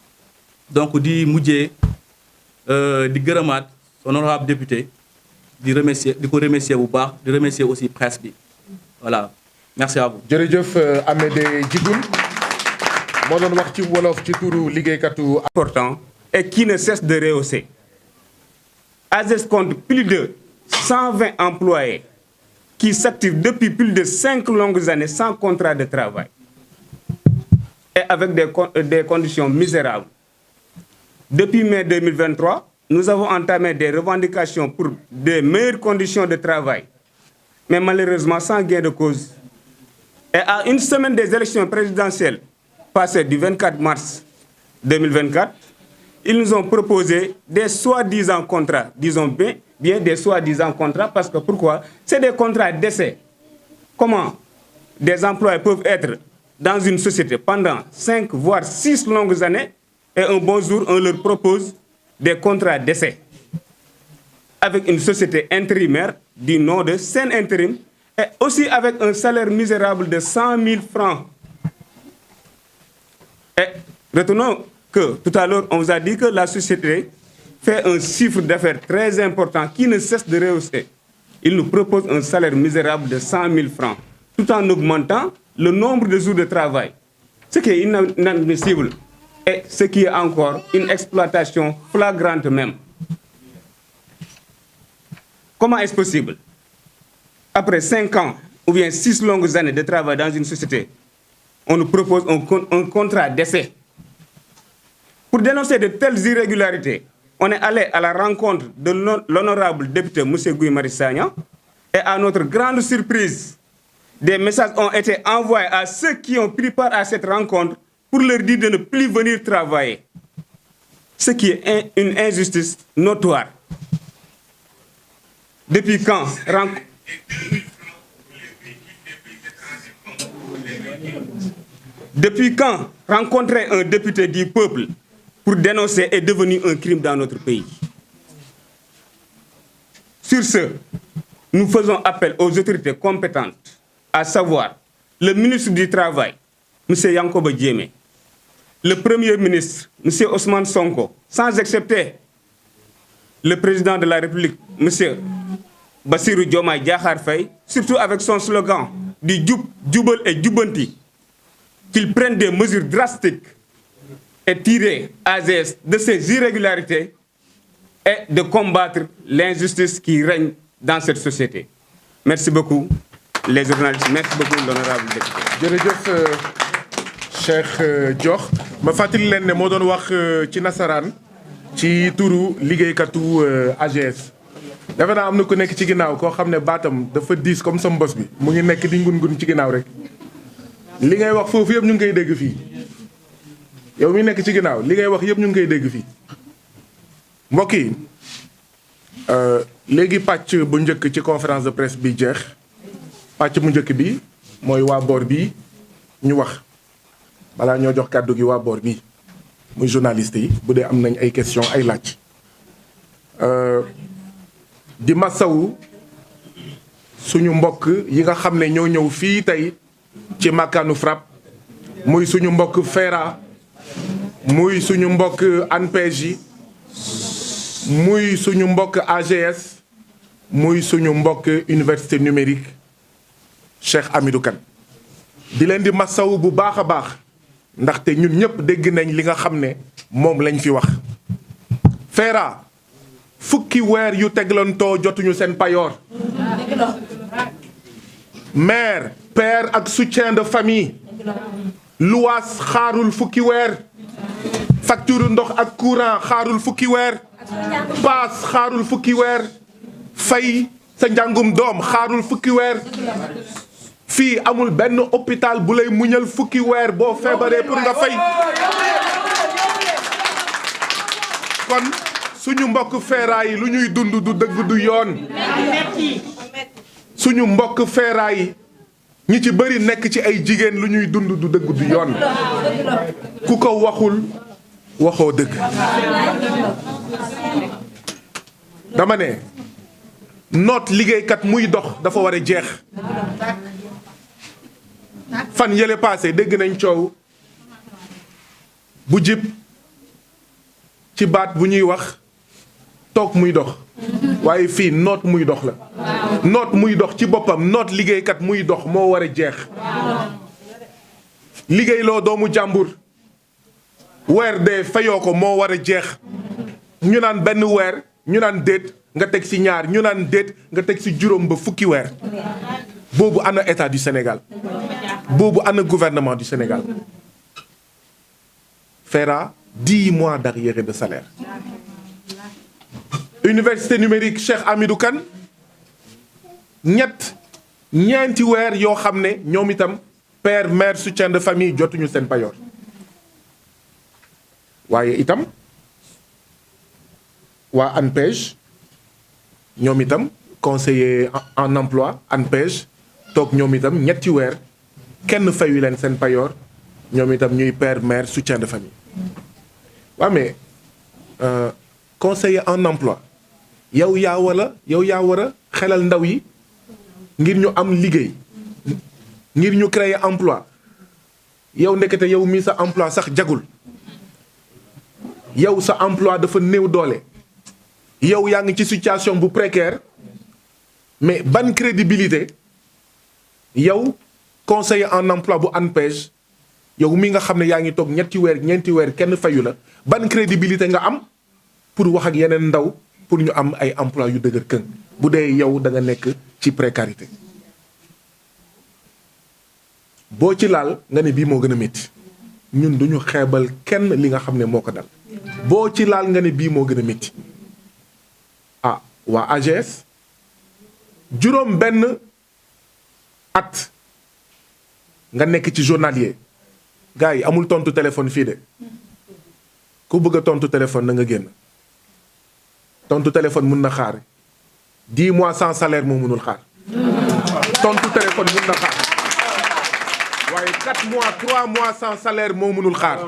donc di mujjee di gërëmaat honorable député di ko remercier bu baax di remercier aussi presse bi voilà merci à vous. jërëjëf Amédé Djigoune moo doon wax ci wolof ci turu liggéeykatu. important et qui ne cesse de rehausser. AGS compte plus de 120 employés qui s'activent depuis plus de 5 longues années sans contrat de travail et avec des conditions misérables. Depuis mai 2023, nous avons entamé des revendications pour de meilleures conditions de travail, mais malheureusement sans gain de cause. Et à une semaine des élections présidentielles passées du 24 mars 2024, ils nous ont proposé des soi-disant contrats, disons bien des soi-disant contrats, parce que pourquoi? C'est des contrats d'essai. Comment des employés peuvent être dans une société pendant 5 voire 6 longues années et un bon jour, on leur propose des contrats d'essai avec une société intérimaire du nom de Sen Intérim et aussi avec un salaire misérable de 100 000 francs. Et retenons que tout à l'heure, on vous a dit que la société fait un chiffre d'affaires très important qui ne cesse de rehausser. Il nous propose un salaire misérable de 100 000 francs, tout en augmentant le nombre de jours de travail. Ce qui est inadmissible et ce qui est encore une exploitation flagrante même. Comment est-ce possible? Après 5 ans ou bien 6 longues années de travail dans une société, on nous propose un contrat d'essai. Pour dénoncer de telles irrégularités, on est allé à la rencontre de l'honorable député M. Guy Marius Sagna et à notre grande surprise, des messages ont été envoyés à ceux qui ont pris part à cette rencontre pour leur dire de ne plus venir travailler. Ce qui est une injustice notoire. Depuis quand rencontrer un député du peuple pour dénoncer est devenu un crime dans notre pays? Sur ce, nous faisons appel aux autorités compétentes, à savoir le ministre du Travail, M. Yankoba Diémé, le Premier ministre, M. Ousmane Sonko, sans excepter le président de la République, M. Bassirou Diomaye Diakhar Faye, surtout avec son slogan du Djoub, Djoubal et Djoubanti, qu'ils prennent des mesures drastiques et tirer AGS de ces irrégularités et de combattre l'injustice qui règne dans cette société. Merci beaucoup, les journalistes. Merci beaucoup, l'honorable député. jërëjëf Cheikh Diokh ma fàttali leen ne moo doon wax ci nasaraan ci turu liggéeykatu AGS. defe naa am na ku nekk ci ginnaaw koo xam ne baatam dafa diis comme sa mbos bi mu ngi nekk di ngun-ngun ci ginnaaw rek li ngay wax foofu yëpp ñu ngi koy dégg fii yow mi nekk ci ginnaaw li ngay wax yëpp ñu ngi koy dégg fii mbokk yi léegi pàcc bu njëkk ci conférence de presse bi jeex pàcc bu njëkk bi mooy waa boor bi ñu wax balaa ñoo jox kàddu gi waa boor bi muy journaliste yi bu dee am nañ ay question ay laaj di masawu suñu mbokk yi nga xam ne ñoo ñëw fii tey ci makkaanu FRAPP muy suñu mbokk FERA muy suñu mbokk ANPEJ yi muy suñu mbokk AGS muy suñu mbokk université numérique Cheikh Hamidou Kane di leen di masawu bu baax a baax ndaxte ñun ñëpp dégg nañ li nga xam ne moom lañ fi wax FERA fukki weer yu teglantoo jotuñu seen payoor mère père ak soutien de famille luwaas xaarul fukki weer facture ndox ak courant xaarul fukki weer paas xaarul fukki weer fay sa njàngum doom xaarul fukki weer fii amul benn hôpital bu lay muñal fukki weer boo feebaree pour nga fay kon suñu mbokk FERA yi lu ñuy dund du dëgg du yoon suñu mbokk FERA yi ñi ci bëri nekk ci ay jigéen lu ñuy dund du dëgg du yoon ku ko waxul waxoo dëgg dama ne noot liggéeykat muy dox dafa war a jeex fan yële passé dégg nañ coow bu jib ci baat bu ñuy wax toog muy dox waaye fii noot muy dox la noot muy dox ci boppam noot liggéeykat muy dox moo war a jeex liggéeyloo doomu jàmbur weer dee fayoo ko moo war a jeex ñu naan benn weer ñu naan déet nga teg ci ñaar ñu naan déet nga teg ci juróom ba fukki weer boobu ana état du Sénégal boobu ana gouvernement du Sénégal FERA 10 mois d'arriérés de salaire université numérique Cheikh Hamidou Kane ñeenti weer yoo xam ne ñoom itam père mère soutien de famille jotuñu seen payoor waaye itam waa ANPEJ ñoom itam conseiller en emploi ANPEJ toog ñoom itam ñetti weer kenn fayu leen seen payoor ñoom itam ñuy père mère soutien de famille waaw mais conseiller en emploi yow yaa war a xelal ndaw yi ngir ñu am liggéey ngir ñu créer emploi yow ndekete yow mii sa emploi sax jagul yow sa emploi dafa néew doole yow yaa ngi ci situation bu précaire mais ban crédibilité yow conseiller en emploi bu ANPEJ yow mi nga xam ne yaa ngi toog ñeenti weer kenn fayu la ban crédibilité nga am pour wax ak yeneen ndaw pour ñu am ay emploi yu dëgër këng bu dee yow da nga nekk ci précarité boo ci laal nga ne bii moo gën a métti ñun duñu xeebal kenn li nga xam ne moo ko dal boo ci laal nga ne bii moo gën a métti ah waa AGS juróom benn at nga nekk ci journalier gars yi amul tontu téléphone fii de ku bëgg a tontu téléphone na nga génn tontu téléphone mun na xaar 10 mois sans salaire moo mënul xaar tontu téléphone mun na xaar waaye 4 mois 3 mois sans salaire moo mënul xaar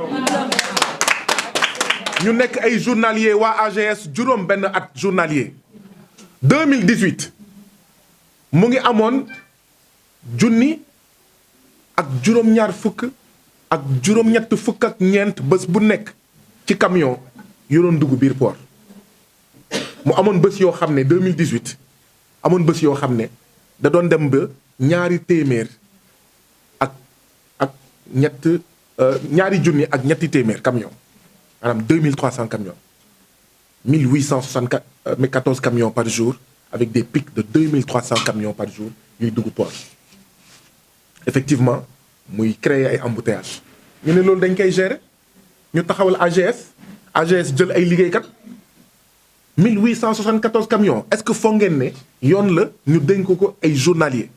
ñu nekk ay journalier waa AGS juróom benn at journalier 2018 mu ngi amoon junni ak juróom-ñaar fukk ak juróom-ñett fukk ak ñeent bés bu nekk ci camion yu doon dugg biir port mu amoon bés yoo xam ne 2018 amoon bés yoo xam ne da doon dem ba ñaari téeméer ak ñaari junni ak ñetti téeméer camion maanaam 2300 camions 1874 camions par jour avec des pics de 2300 camions par jour yuy dugg port effectivement muy créer ay embouteillage ñu ne loolu dañ koy gérer ñu taxawal AGS jël ay liggéeykat 1874 camions est-ce que foog ngeen ne yoon la ñu dénk ko ay journaliers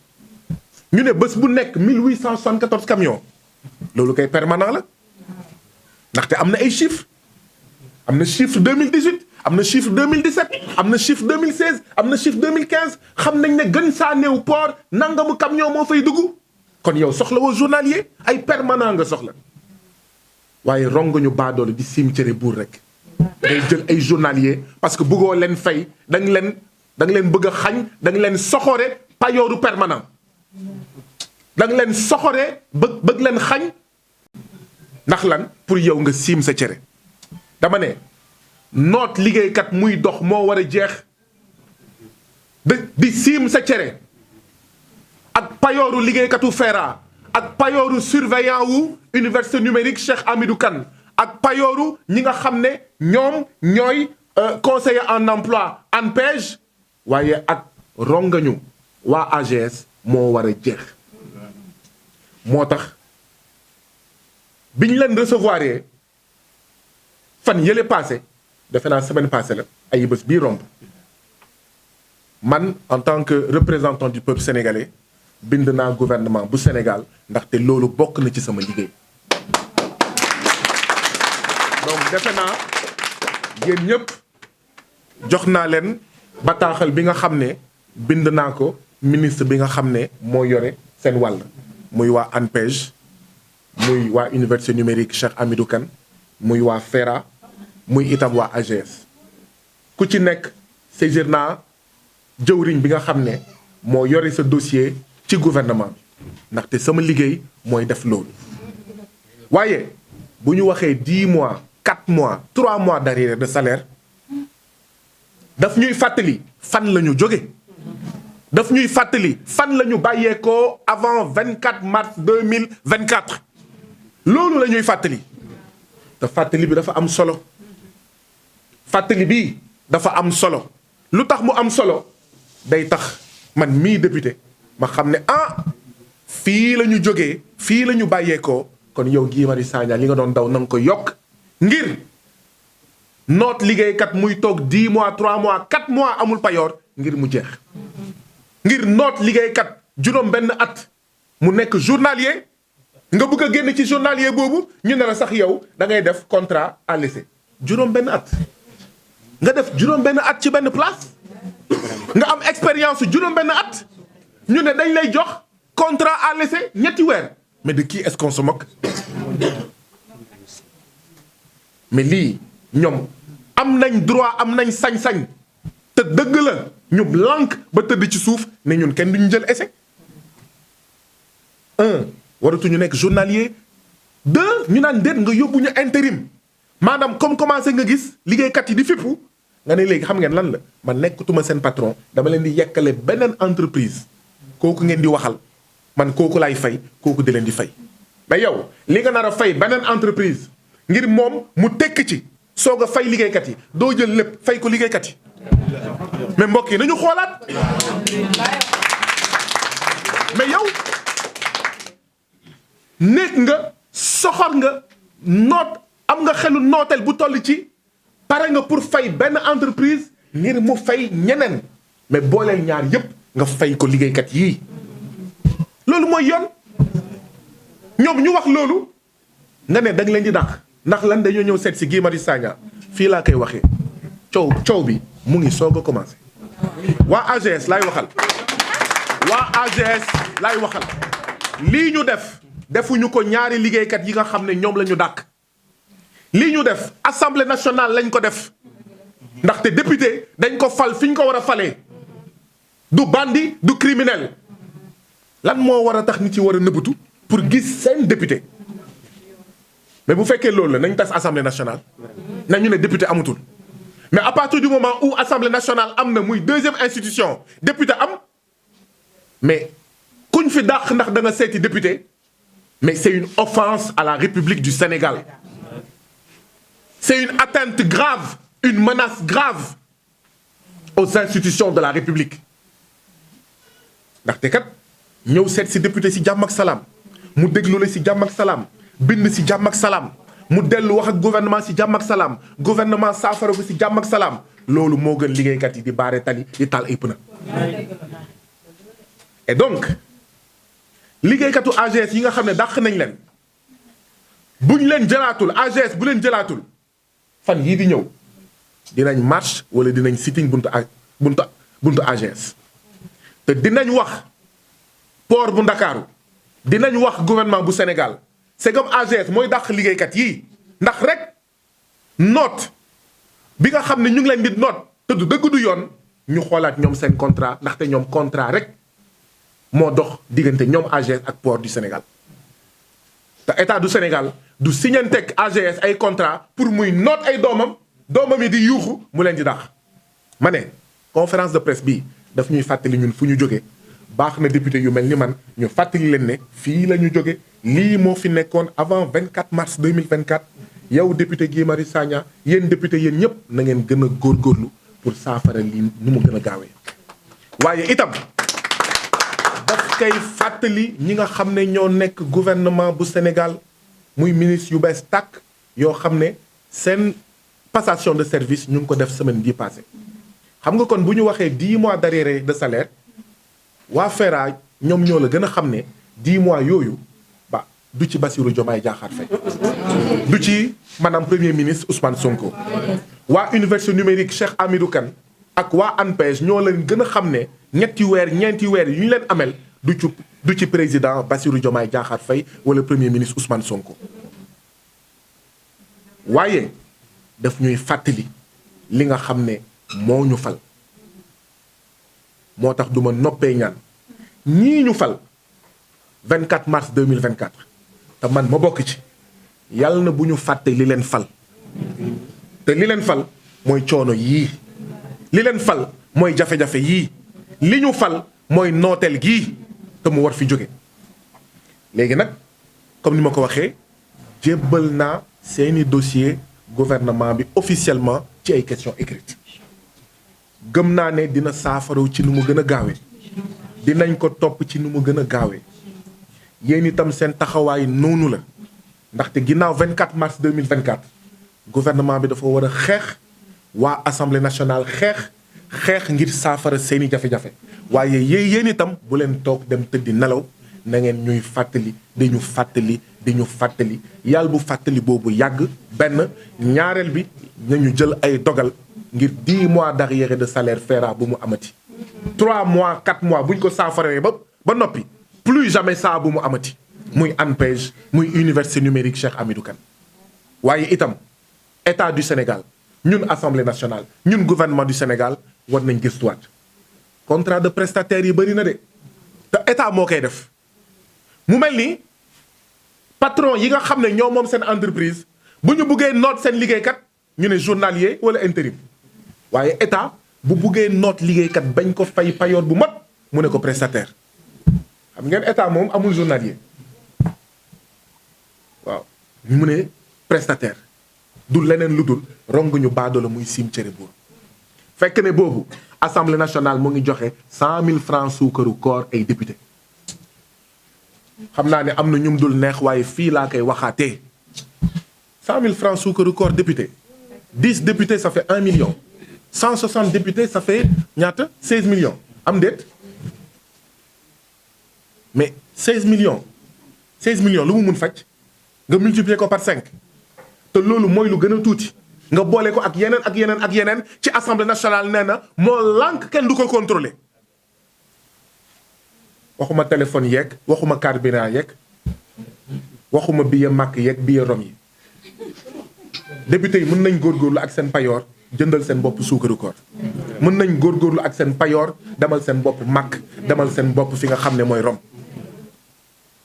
ñu ne bés bu nekk 1874 camions loolu kay permanent la ndaxte am na ay chiffres am na chiffre 2018 am na chiffre 2017 am na chiffre 2016 am na chiffre 2015 xam nañ ne gën saa néew port nangamu camion moo fay dugg kon yow soxla woo journalier ay permanent nga soxla waaye rongoñu baadoole di cimetière buur rek ngay jël ay journalier parce que bëggoo leen fay da nga leen bëgg a xañ da nga leen soxore payooru permanent da nga leen soxore bëgg leen xañ ndax lan pour yow nga siim sa cere dama ne noot liggéeykat muy dox moo war a jeex di siim sa cere ak payooru liggéeykatu FERA ak payooru surveillant wu université numérique Cheikh Hamidou Kane ak payooru ñi nga xam ne ñoom ñooy conseiller en emploi ANPEJ waaye ak rongañu waa AGS moo war a jeex moo tax biñ leen recevoir fan yële passé defe naa semaine passée la ay bés bii romb man en tant que représentant du peuple sénégalais bind naa gouvernement bu Sénégal ndaxte loolu bokk na ci sama liggéey donc defe naa yéen ñëpp jox naa leen bataaxal bi nga xam ne bind naa ko ministre bi nga xam ne moo yore seen wàll muy waa ANPEJ muy waa université numérique Cheikh Hamidou Kane muy waa FERA muy itam waa AGS ku ci nekk saisir naa jëwriñ bi nga xam ne moo yore sa dossier ci gouvernement bi ndaxte sama liggéey mooy def loolu waaye bu ñu waxee 10 mois 4 mois 3 mois d'arriérés de salaire daf ñuy fàttali fan la ñu jóge daf ñuy fàttali fan la ñu bàyyeekoo avant 24 mars 2024 loolu la ñuy fàttali te fàttali bi dafa am solo fàttali bi dafa am solo lu tax mu am solo day tax man mii député ma xam ne fii la ñu jógee fii la ñu bàyyeekoo kon yow Guy Marius Sagna li nga doon daw na nga ko yokk ngir noot liggéeykat muy toog 10 mois 3 mois 4 mois amul payoor ngir mu jeex ngir noot liggéeykat juróom benn at mu nekk journalier nga bëgg a génn ci journalier boobu ñu ne la sax yow da ngay def contrat à l'essai juróom benn at nga def juróom benn at ci benn place nga am expérience juróom benn at ñu ne dañ lay jox contrat à l'essai ñetti weer mais de qui est-ce qu'on se moque mais lii ñoom am nañ droit am nañ sañ-sañ te dëgg la ñu lànk ba tëdd ci suuf ne ñun kenn duñu jël essai waratuñu nekk journalier deux ñu naan déet nga yóbbu ñu intérim maanaam comme commencé nga gis liggéeykat yi di fippu nga ne léegi xam ngeen lan la man nekkatuma seen patron dama leen di yekkale beneen entreprise kooku ngeen di waxal man kooku laay fay kooku di leen di fay. mais yow li nga nar a fay beneen entreprise ngir moom mu tekk ci soog a fay liggéeykat yi doo jël lépp fay ko liggéeykat yi mais mbokk yi nañu xoolaat mais yow nekk nga soxor nga noot am nga xelu nooteel bu toll ci pare nga pour fay benn entreprise ngir mu fay ñeneen mais booleel ñaar yépp nga fay ko liggéeykat yii loolu mooy yoon ñoom ñu wax loolu nga ne da nga leen di dàq ndax lan dañoo ñëw seet si Guy Marius Sagna fii laa koy waxee coow bi mu ngi soog a commencé waa AGS laay waxal lii ñu def defuñu ko ñaari liggéeykat yi nga xam ne ñoom la ñu dàq lii ñu def assemblée nationale lañ ko def ndaxte député dañ ko fal fi ñu ko war a falee du bandi du criminel lan moo war a tax nit ci war a nëbbatu pour gis seen député mais bu fekkee loolu la nañ tas assemblée nationale nañu ne député amatul mais à partir du moment où assemblée nationale am na muy deuxième institution député am mais kuñ fi dàq ndax da nga seeti député mais c'est une offense à la République du Sénégal c'est une atteinte grave une menace grave aux institutions de la République ndaxte kat ñëw seet si député si jàmm ak salaam mu déglu la si jàmm ak salaam bind si jàmm ak salaam mu dellu wax ak gouvernement si jàmm ak salaam gouvernement saafara ko si jàmm ak salaam loolu moo gën liggéeykat yi di baare tali di taal ay pneu et donc liggéeykatu AGS yi nga xam ne dàq nañ leen buñ leen jëlaatul AGS bu leen jëlaatul fan yii di ñëw dinañ marche wala dinañ sitting buntu AGS te dinañ wax port bu Ndakaaru dinañ wax gouvernement bu Sénégal c'est comme AGS mooy dàq liggéeykat yii ndax rek noot bi nga xam ne ñu ngi leen di noot te du dëgg du yoon ñu xoolaat ñoom seen contrat ndaxte ñoom contrat rek moo dox diggante ñoom AGS ak port du Sénégal te état du Sénégal du signanteeg AGS ay contrat pour muy noot ay doomam yi di yuuxu mu leen di dàq ma ne conférence de presse bii daf ñuy fàttali ñun fu ñu jóge baax na député yu mel ni man ñu fàttali leen ne fii la ñu jóge lii moo fi nekkoon avant 24 mars 2024 yow député Guy Marius Sagna yéen député yéen ñëpp na ngeen gën a góorgóorlu pour saafara lii nu mu gën a gaawee waaye itam daf koy fàttali ñi nga xam ne ñoo nekk gouvernement bu Sénégal muy ministre yu bees tàkk yoo xam ne seen passation de service ñu ngi ko def semaine bii passée xam nga kon bu ñu waxee 10 mois d'arriéré de salaire waa FERA ñoom ñoo la gën a xam ne 10 mois yooyu ba du ci Bassirou Diomaye Diakhar Faye du ci maanaam premier ministre Ousmane Sonko waa université numérique Cheikh Hamidou Kane ak waa ANPEJ ñoo leen gën a xam ne ñeenti weer yu ñu leen amel du ci président Bassirou Diomaye Diakhar Faye wala premier ministre Ousmane Sonko waaye daf ñuy fàttali li nga xam ne moo ñu fal moo tax du ma noppee ñaan ñii ñu fal 24 mars 2024 te man ma bokk ci yàlla na bu ñu fàtte li leen fal te li leen fal mooy coono yii li leen fal mooy jafe-jafe yii li ñu fal mooy nooteel gii te mu war fi jóge léegi nag comme ni ma ko waxee jébbal naa seeni dossier gouvernement bi officiellement ci ay questions écrites gëm naa ne dina saafaraw ci nu mu gën a gaawee dinañ ko topp ci nu mu gën a gaawee yéen itam seen taxawaay noonu la ndaxte ginnaaw 24 mars 2024 gouvernement bi dafa war a xeex waa assemblée nationale xeex ngir saafara seeni jafe-jafe waaye yéen itam bu leen toog dem tëddi nelaw na ngeen ñuy fàttali di ñu fàttali yàlla bu fàttali boobu yàgg benn ñaareel bi nañu jël ay dogal ngir 10 mois d'arriéré de salaire FERA bu mu amati 3 mois 4 mois buñ ko saafaree ba noppi plus jamais ça bu mu amati muy ANPEJ muy université numérique Cheikh Hamidou Kane waaye itam état du Sénégal ñun assemblée nationale ñun gouvernement du Sénégal war nañ gëstuwaat contrat de prestataires yi bëri na de te état moo koy def mu mel ni patron yi nga xam ne ñoo moom seen entreprise bu ñu buggee noot seen liggéeykat ñu ne journalier wala intérim waaye état bu buggee noot liggéeykat bañ ko fay payoor bu mat mu ne ko prestataire xam ngeen état moom amul journalier waaw mu ne prestataire du leneen lu dul rong ñu baadoo la muy sim cere buur fekk ne boobu assemblée nationale mu ngi joxe 100 000 francs suukaru koor ay député xam naa ne am na ñum dul neex waaye fii laa koy waxaatee 100 000 francs suukaru koor député 10 députés ça fait 1 million 160 députés ça fait ñaata 16 millions am déet mais 16 millions lu mu mun faj nga multiplier ko par 5 te loolu mooy lu gën a tuuti nga boole ko ak yeneen ci assemblée nationale nee na moo lànk kenn du ko contrôler waxuma téléphone yeeg waxuma carburant yeeg waxuma billet màkk yeeg billet rom yi député yi mën nañ góorgóorlu ak seen payoor jëndal seen bopp suukaru koor mën nañ góorgóorlu ak seen payoor demal seen bopp màkk demal seen bopp fi nga xam ne mooy rom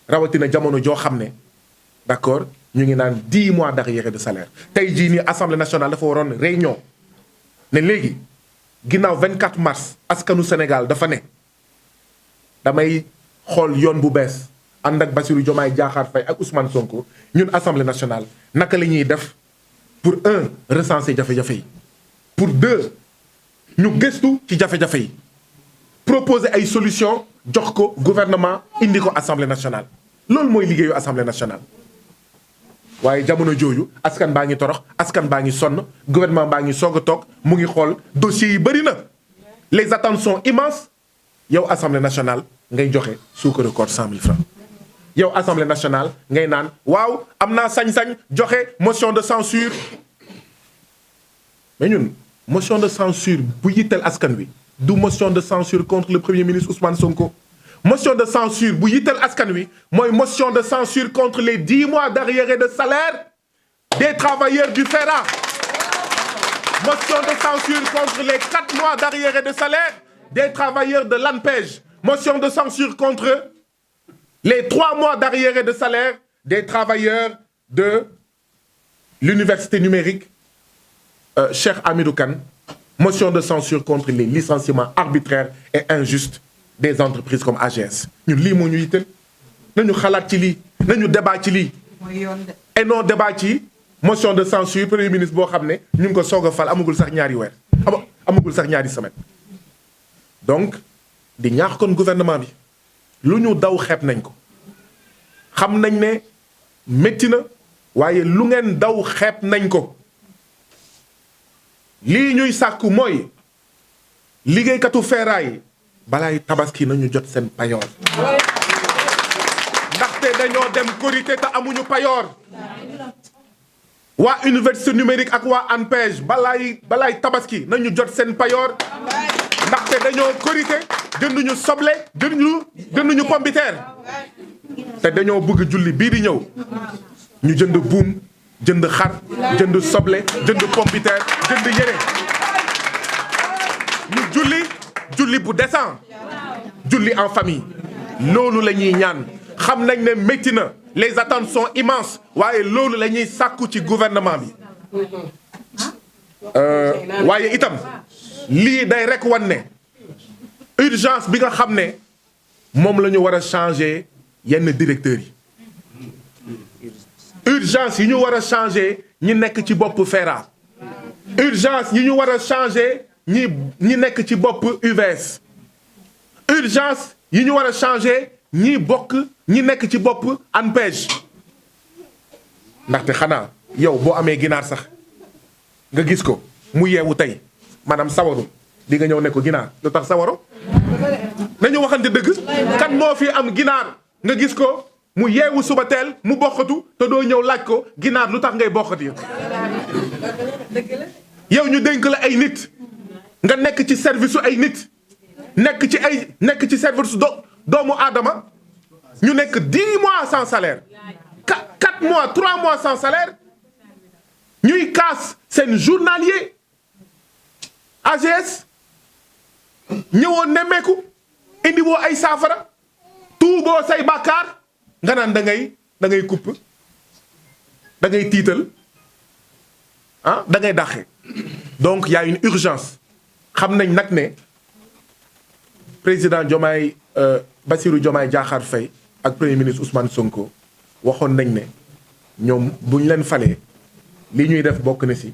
rawatina jamono joo xam ne d'accord ñu ngi naan 10 mois d'arriérés de salaire tey jii nii assemblée nationale dafa waroon réunion ne léegi ginnaaw 24 mars askanu Sénégal dafa ne damay xool yoon bu bees ànd ak Bassirou Diomaye Diakhar Faye ak Ousmane Sonko ñun assemblée nationale naka la ñuy def pour recenser jafe-jafe yi pour 2 ñu gëstu ci jafe-jafe yi proposer ay solutions jox ko gouvernement indi ko assemblée nationale loolu mooy liggéeyu assemblée nationale. waaye jamono jooju askan baa ngi torox askan baa ngi sonn gouvernement baa ngi soog a toog mu ngi xool dossiers yi bëri na les attentes sont immenses yow assemblée nationale ngay joxe suukaru koor 100 000 francs yow assemblée nationale ngay naan waaw am naa sañ-sañ joxe motion de censure mais ñun motion de censure bu yitteel askan wi du motion de censure contre le premier ministre Ousmane Sonko. motion de censure bu yitteel askan wi mooy motion de censure contre les 10 mois d'arriérés de salaire des travailleurs du FERA. Motion de censure contre les 4 mois d'arriérés de salaire des travailleurs de l'ANPEJ. Motion de censure contre les 3 mois d'arriérés de salaire des travailleurs de l'université numérique Cheikh Hamidou Kane. Motion de censure contre les licenciements arbitraires et injustes des entreprises comme AGS ñun lii moo ñu yitteel nañu xalaat ci lii nañu débat ci lii et non débat ci motion de censure premier ministre boo xam ne ñu ngi ko soog a fal amagul sax ñaari weer amagul sax ñaari semaine donc di ñaax kon gouvernement bi lu ñu daw xeeb nañ ko xam nañ ne métti na waaye lu ngeen daw xeeb nañ ko lii ñuy sàkku mooy liggéeykatu feeraay balaay tabaski nañu jot seen payoor ndaxte dañoo dem korité te amuñu payoor waa université numérique ak waa ANPEJ balaay tabaski nañu jot seen payoor ndaxte dañoo korité jënduñu soble jënduñu pombiteer te dañoo bëgg julli bii di ñëw ñu jënd buum jënd xar jënd soble jënd pombiteer jënd yére ñu julli bu décent julli en famille loolu la ñuy ñaan xam nañ ne métti na les attentes sont immenses waaye loolu la ñuy sàkku ci gouvernement bi waaye itam lii day rek wan ne urgence bi nga xam ne moom la ñu war a changer yenn directeurs yi urgence yi ñu war a changer ñi nekk ci bopp FERA urgence yi ñu war a changer ñi nekk ci bopp UVS urgence yi ñu war a changer ñi nekk ci bopp ANPEJ ndaxte xanaa yow boo amee ginaar sax nga gis ko mu yeewu tey maanaam sawaru di nga ñëw ne ko ginaar lu tax sawaro nañu waxante dëgg kan moo fi am ginaar nga gis ko mu yeewu suba teel mu bokkatu te doo ñëw laaj ko ginaar lu tax ngay bokkati yow ñu dénk la ay nit nga nekk ci service su ay nit nekk ci service su doomu aadama ñu nekk 10 mois sans salaire 4 mois 3 mois sans salaire ñuy kaas seen journalier AGS ñëwoon nemmeeku indi woo ay saafara tuuboo say bàkkaar nga naan da ngay da ngay coupe da ngay tiital ah da ngay dàqe. Donc il y a une urgence xam nañ nag ne président Diomaye Bassirou Diomaye Diakhar Faye ak premier ministre Ousmane Sonko waxoon nañ ne ñoom bu ñu leen falee li ñuy def bokk na ci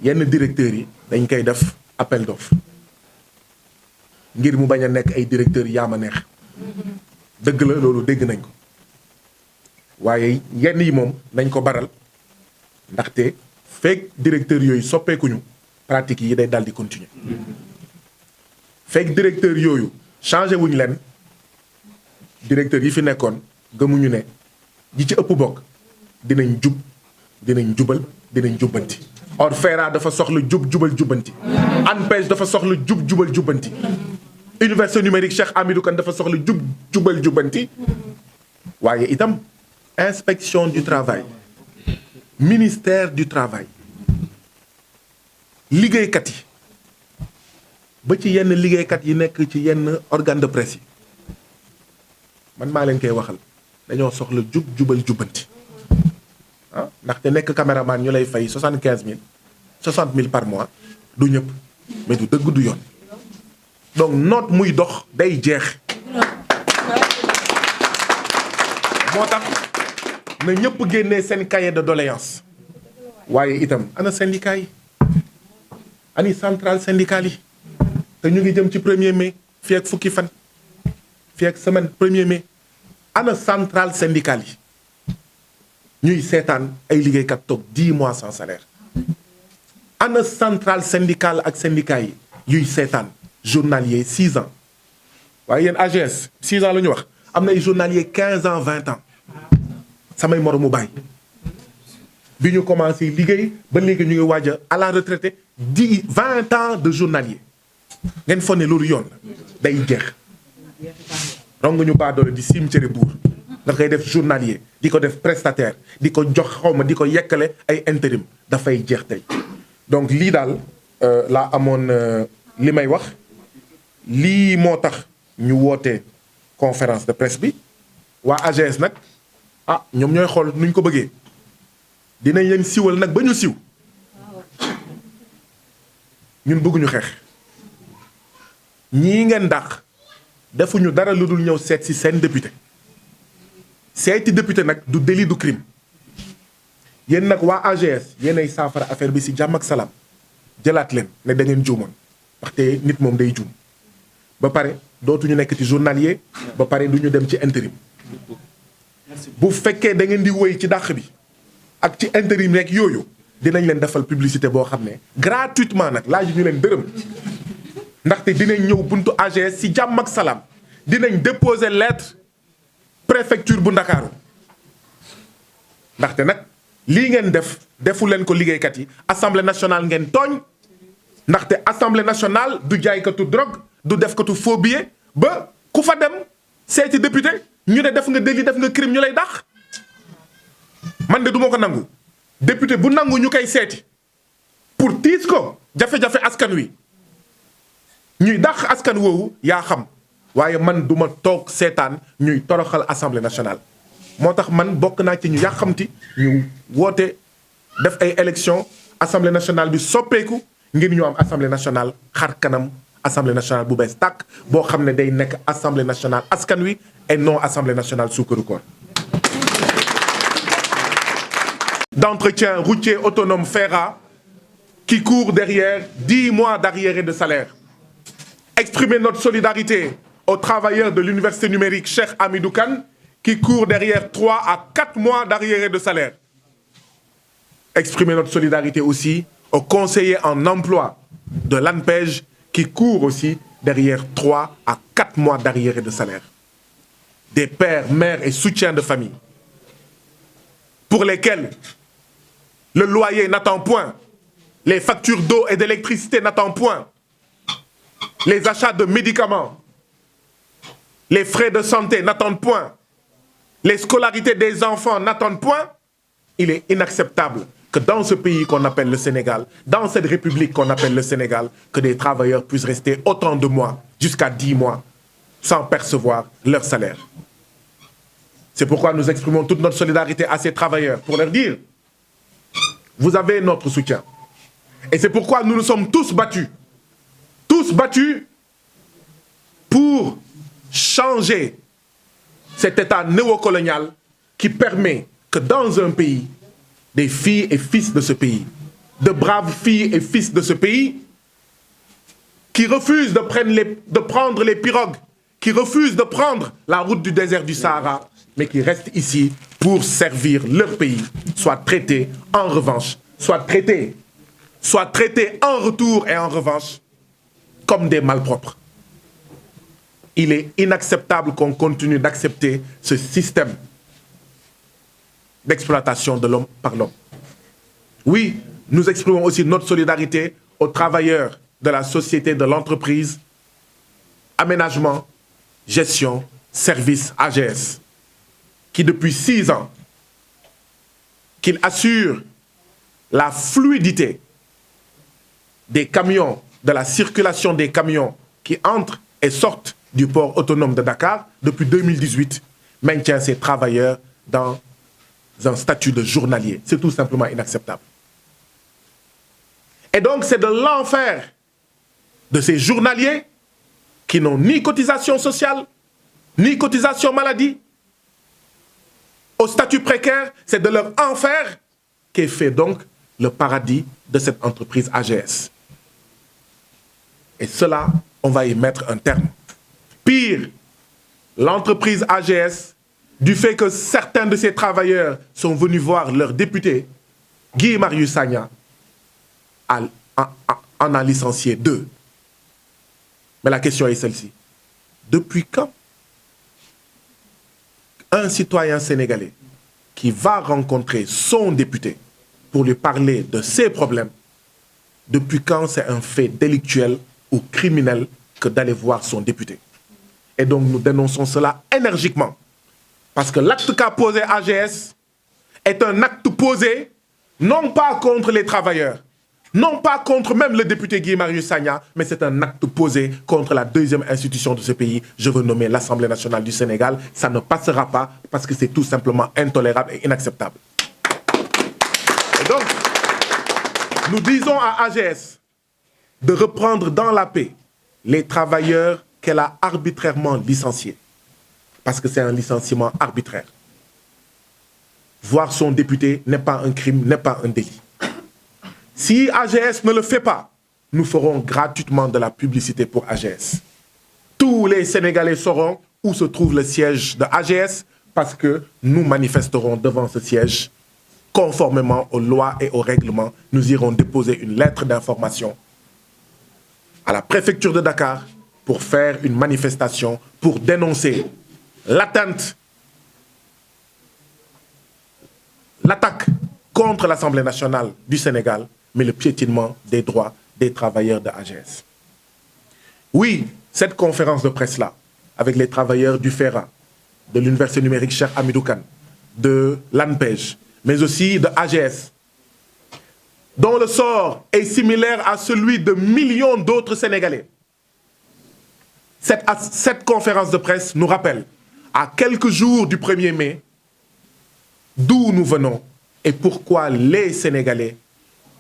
yenn directeurs yi dañ koy def appel d'offre ngir mu bañ a nekk ay directeurs yaa ma neex dëgg la loolu dégg nañ ko waaye yenn yi moom nañ ko baral ndaxte fekk directeurs yooyu soppeekuñu pratique yi day daal di continuer fekk directeurs yooyu changé wuñu leen directeurs yi fi nekkoon gëmuñu ne ji ci ëpp bokk dinañ jub dinañ jubal dinañ jubbanti. or FERA dafa soxla jubal jubbanti. ANPEJ dafa soxla jubal jubbanti. Université numérique Cheikh Hamidou Kane dafa soxla jubal jubbanti. waaye itam inspection du travail ministère du travail liggéeykat yi ba ci yenn liggéeykat yi nekk ci yenn organe de presse yi man maa leen koy waxal dañoo soxla jubal jubbanti ah ndaxte nekk caméraman ñu lay fay 75 000 60 000 par mois du ñëpp mais du dëgg du yoon donc noot muy dox day jeex moo tax na ñëpp génnee seen cahier de doléance waaye itam ana syndicat yi ani centrale syndicale yi te ñu ngi jëm ci 1er mai fii ak fukki fan fii ak semaine 1er mai ana centrale syndicale yi ñuy seetaan ay liggéeykat toog 10 mois sans salaire ana centrale syndicale ak syndicat yi yuy seetaan journalier 6 ans waaye yéen AGS 6 ans la ñu wax am na ay journalier 15 ans 20 ans samay moromu baay bi ñu commencé liggéey ba léegi ñu ngi waaj à la retraité 20 ans de journalier ngeen foog ne loolu yoon la day jeex rong ñu baadoole di cimetière buur nga koy def journalier di ko def prestataire di ko jox xawma di ko yekkale ay intérim dafay jeex tey donc lii daal laa amoon li may wax lii moo tax ñu woote conférence de presse bi waa AGS nag ah ñoom ñooy xool nuñ ko bëggee dinañ leen siwal nag ba ñu siw ñun bëgguñu xeex ñii ngeen dàq defuñu dara lu dul ñëw seet si seen député seeti député nag du délit du crime yéen nag waa AGS yéenay saafara affaire bi si jàmm ak salaam jëlaat leen ne da ngeen juumoon ndaxte nit moom day juum ba pare dootuñu nekk ci journalier ba pare du ñu dem ci intérim bu fekkee da ngeen di wéy ci dàq bi ak ci intérim rek yooyu dinañ leen defal publicité boo xam ne gratuitement nag laaj ñu leen dërëm ndaxte dinañ ñëw buntu AGS si jàmm ak salaam dinañ déposer lettre préfecture bu Ndakaaru ndaxte nag lii ngeen defu leen ko liggéeykat yi assemblée nationale ngeen tooñ ndaxte assemblée nationale du jaaykatu drogue du defkatu faux billet ba ku fa dem seeti député ñu ne def nga délit def nga crime ñu lay dàq man de du ma ko nangu député bu nangu ñu koy seeti pour tiis ko jafe-jafe askan wi ñuy dàq askan woowu yaa xam waaye man du ma toog seetaan ñuy toroxal assemblée nationale moo tax man bokk naa ci ñu yàqamti ñu woote def ay élection assemblée nationale bi soppeeku ngir ñu am assemblée nationale xar kanam assemblée nationale bu bees tàkk boo xam ne day nekk assemblée nationale askan wi et non assemblée nationale suukaru koor d'entretien routier autonome FERA qui court derrière 10 mois d'arriérés de salaire. Exprimer notre solidarité aux travailleurs de l'université numérique Cheikh Hamidou Kane qui court derrière 3 à 4 mois d'arriérés de salaire. Exprimer notre solidarité aussi aux conseillers en emploi de l'ANPEJ qui courent aussi derrière 3 à 4 mois d'arriérés de salaire. Des pères, mères et soutiens de famille pour lesquels le loyer n'attend point, les factures d'eau et d'électricité n'attendent point, les achats de médicaments, les frais de santé n'attendent point, les scolarités des enfants n'attendent point. Il est inacceptable que dans ce pays qu'on appelle le Sénégal, dans cette république qu'on appelle le Sénégal, que des travailleurs puissent rester autant de mois, jusqu'à 10 mois, sans percevoir leur salaire. C'est pourquoi nous exprimons toute notre solidarité à ces travailleurs pour leur dire, vous avez notre soutien. Et c'est pourquoi nous nous sommes tous battus pour changer cet état néocolonial qui permet que dans un pays, des filles et fils de ce pays, de braves filles et fils de ce pays, qui refusent de prendre les pirogues, qui refusent de prendre la route du désert du Sahara, mais qui restent ici pour servir leur pays, soient traités en revanche, soient traités en retour et en revanche comme des malpropres. Il est inacceptable qu'on continue d'accepter ce système d'exploitation de l'homme par l'homme. Oui, nous exprimons aussi notre solidarité aux travailleurs de la société, de l'entreprise, aménagement, gestion, service AGS, qui depuis 6 ans, qu'ils assurent la fluidité des camions, de la circulation des camions qui entrent et sortent du port autonome de Dakar depuis 2018, maintient ces travailleurs dans un statut de journalier. C'est tout simplement inacceptable. Et donc c'est de l'enfer de ces journaliers qui n'ont ni cotisation sociale, ni cotisation maladie, au statut précaire, c'est de leur enfer qu'est fait donc le paradis de cette entreprise AGS. Et cela, on va y mettre un terme. Pire, l'entreprise AGS, du fait que certains de ces travailleurs sont venus voir leur député, Guy Marius Sagna, en a licencié 2. Mais la question est celle-ci. Depuis quand un citoyen sénégalais qui va rencontrer son député pour lui parler de ses problèmes, depuis quand c'est un fait délictuel ou criminel que d'aller voir son député? Et donc nous dénonçons cela énergiquement. Parce que l'acte qu'a posé AGS est un acte posé non pas contre les travailleurs, non pas contre même le député Guy Marius Sagna, mais c'est un acte posé contre la deuxième institution de ce pays, je veux nommer l'Assemblée nationale du Sénégal. Ça ne passera pas parce que c'est tout simplement intolérable et inacceptable. Et donc, nous disons à AGS de reprendre dans la paix les travailleurs qu'elle a arbitrairement licenciés. Parce que c'est un licenciement arbitraire. Voir son député n'est pas un crime, n'est pas un délit. Si AGS ne le fait pas, nous ferons gratuitement de la publicité pour AGS. Tous les Sénégalais sauront où se trouve le siège de AGS parce que nous manifesterons devant ce siège conformément aux lois et aux règlements. Nous irons déposer une lettre d'information à la préfecture de Dakar pour faire une manifestation pour dénoncer l'atteinte, l'attaque contre l'Assemblée nationale du Sénégal, mais le piétinement des droits des travailleurs de AGS. Oui, cette conférence de presse-là, avec les travailleurs du FERA, de l'Université numérique Cheikh Hamidou Kane, de l'ANPEJ, mais aussi de AGS, dont le sort est similaire à celui de millions d'autres Sénégalais. Cette conférence de presse nous rappelle, à quelques jours du 1er mai, d'où nous venons et pourquoi les Sénégalais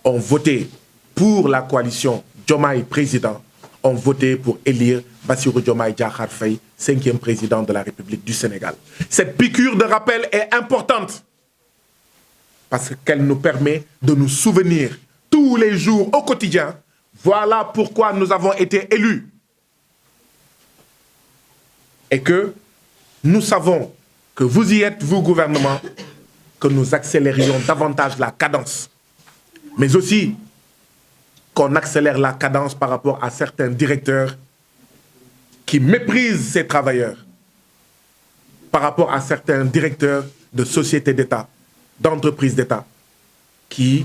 ont voté pour la coalition Diomaye président, ont voté pour élire Bassirou Diomaye Diakhar Faye, 5e président de la République du Sénégal. Cette piqûre de rappel est importante parce qu'elle nous permet de nous souvenir tous les jours au quotidien. Voilà pourquoi nous avons été élus. Et que nous savons que vous y êtes, vous, gouvernement, que nous accélérions davantage la cadence. Mais aussi qu'on accélère la cadence par rapport à certains directeurs qui méprisent ces travailleurs, par rapport à certains directeurs de sociétés d'État, d'entreprises d'État, qui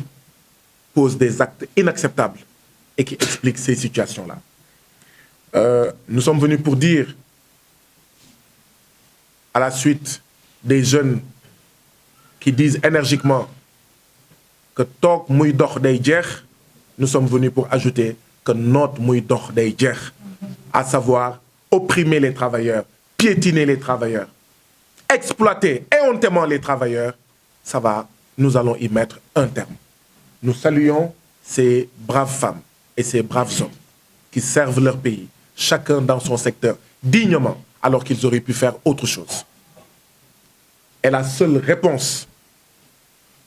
posent des actes inacceptables et qui expliquent ces situations-là. Nous sommes venus pour dire, à la suite des jeunes qui disent énergiquement que tok muy dox day jeex, nous sommes venus pour ajouter que notre muy dox day jeex, à savoir opprimer les travailleurs, piétiner les travailleurs, exploiter éhontément les travailleurs, nous allons y mettre un terme. Nous saluons ces braves femmes et ces braves hommes qui servent leur pays, chacun dans son secteur, dignement, alors qu'ils auraient pu faire autre chose. Et la seule réponse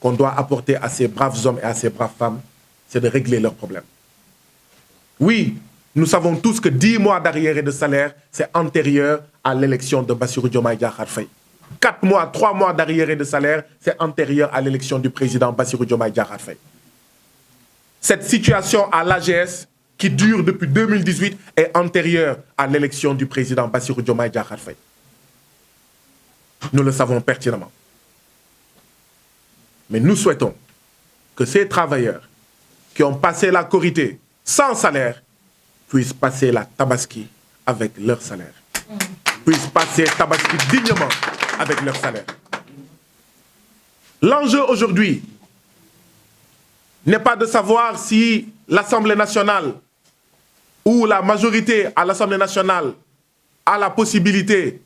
qu'on doit apporter à ces braves hommes et à ces braves femmes, c'est de régler leurs problèmes. Oui, nous savons tous que 10 mois d'arriérés de salaire, c'est antérieur à l'élection de Bassirou Diomaye Diakhar Faye. 4 mois, 3 mois d'arriérés de salaire, c'est antérieur à l'élection du président Bassirou Diomaye Diakhar Faye. Cette situation à l'AGS, qui dure depuis 2018, est antérieure à l'élection du président Bassirou Diomaye Diakhar Faye. Nous le savons pertinemment. Mais nous souhaitons que ces travailleurs qui ont passé la Korité sans salaire puissent passer la Tabaski avec leur salaire. Puissent passer Tabaski dignement avec leur salaire. L'enjeu aujourd'hui n'est pas de savoir si l'Assemblée nationale ou la majorité à l'Assemblée nationale a la possibilité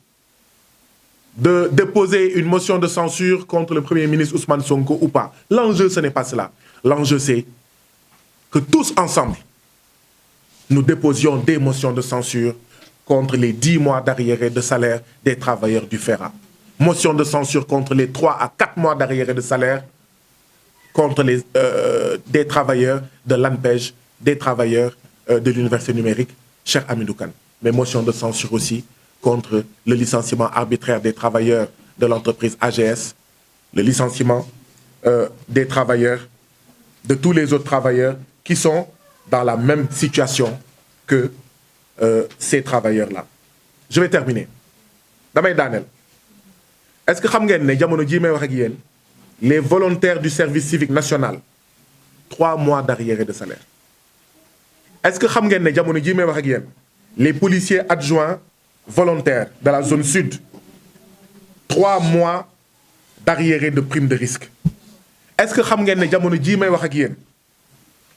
de déposer une motion de censure contre le Premier ministre Ousmane Sonko ou pas. L'enjeu, ce n'est pas cela. L'enjeu, c'est que tous ensemble, nous déposions des motions de censure contre les 10 mois d'arriérés de salaire des travailleurs du FERA. Motion de censure contre les 3 à 4 mois d'arriérés de salaire contre des travailleurs de l'ANPEJ, des travailleurs de l'université numérique, Cheikh Hamidou Kane. Mais motion de censure aussi contre le licenciement arbitraire des travailleurs de l'entreprise AGS, le licenciement des travailleurs, de tous les autres travailleurs qui sont dans la même situation que ces travailleurs-là. Je vais terminer. Damay Daniel, est-ce que xam ngeen ne jamono ji may wax ak yéen les volontaires du service civique national 3 mois d'arriérés de salaire? Est-ce que xam ngeen ne jamono ji may wax ak yéen les policiers adjoints volontaires de la zone sud 3 mois d'arriérés de prime de risque? Est-ce que xam ngeen ne jamono ji may wax ak yéen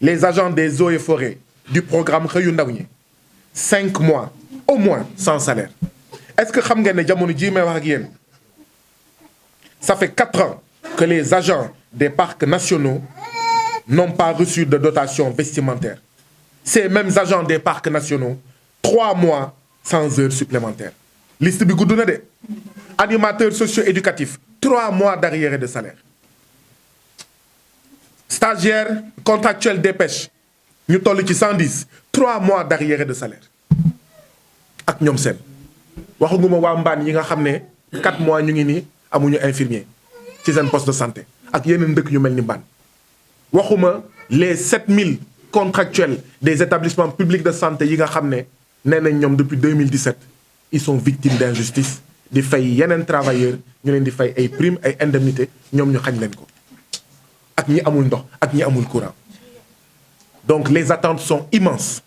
les agents des eaux et forêts du programme Xëyu Ndaw ñi 5 mois au moins sans salaire? Est-ce que xam ngeen ne jamono ji may wax ak yéen ça fait 4 ans que les agents des parcs nationaux n'ont pas reçu de dotation vestimentaire? Ces mêmes agents des parcs nationaux 3 mois sans heures supplémentaires. Liste bi gudd na de. Animateurs socio-éducatifs 3 mois d'arriérés de salaire. Stagiaires contractuels des pêches ñu toll ci 110 3 mois d'arriérés de salaire. ak ñoom seen waxaguma waa mbaan yi nga xam ne 4 mois ñu ngi nii amuñu infirmier ci seen poste de santé ak yeneen dëkk yu mel ni mbaan. waxuma les 7000 contractuels des établissements publics de santé yi nga xam ne nee nañ ñoom depuis 2017 ils sont victimes d'injustice di fay yeneen travailleurs ñu leen di fay ay primes ay indemnités ñoom ñu xañ leen ko ak ñi amul ndox ak ñi amul courant. Donc les attentes sont immenses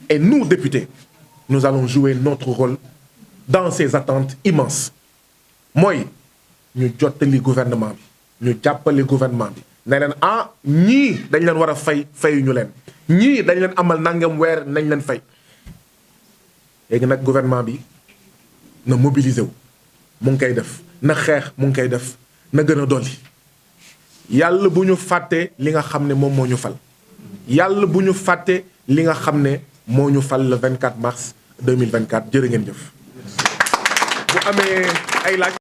et nous députés nous allons jouer notre rôle dans ces attentes immenses. mooy ñu jottali gouvernement bi ñu jàppale gouvernement bi ne leen ah ñii dañ leen war a fayuñu leen ñii dañ leen amal nangam weer nañ leen fay. léegi nag gouvernement bi na mobiliser wu mu ngi koy def na xeex mu ngi koy def na gën a dolli yàlla bu ñu fàtte li nga xam ne moom moo ñu fal yàlla bu ñu fàtte li nga xam ne moo ñu fal le 24 mars 2024 jërë ngeen jëf bu amee ay laaj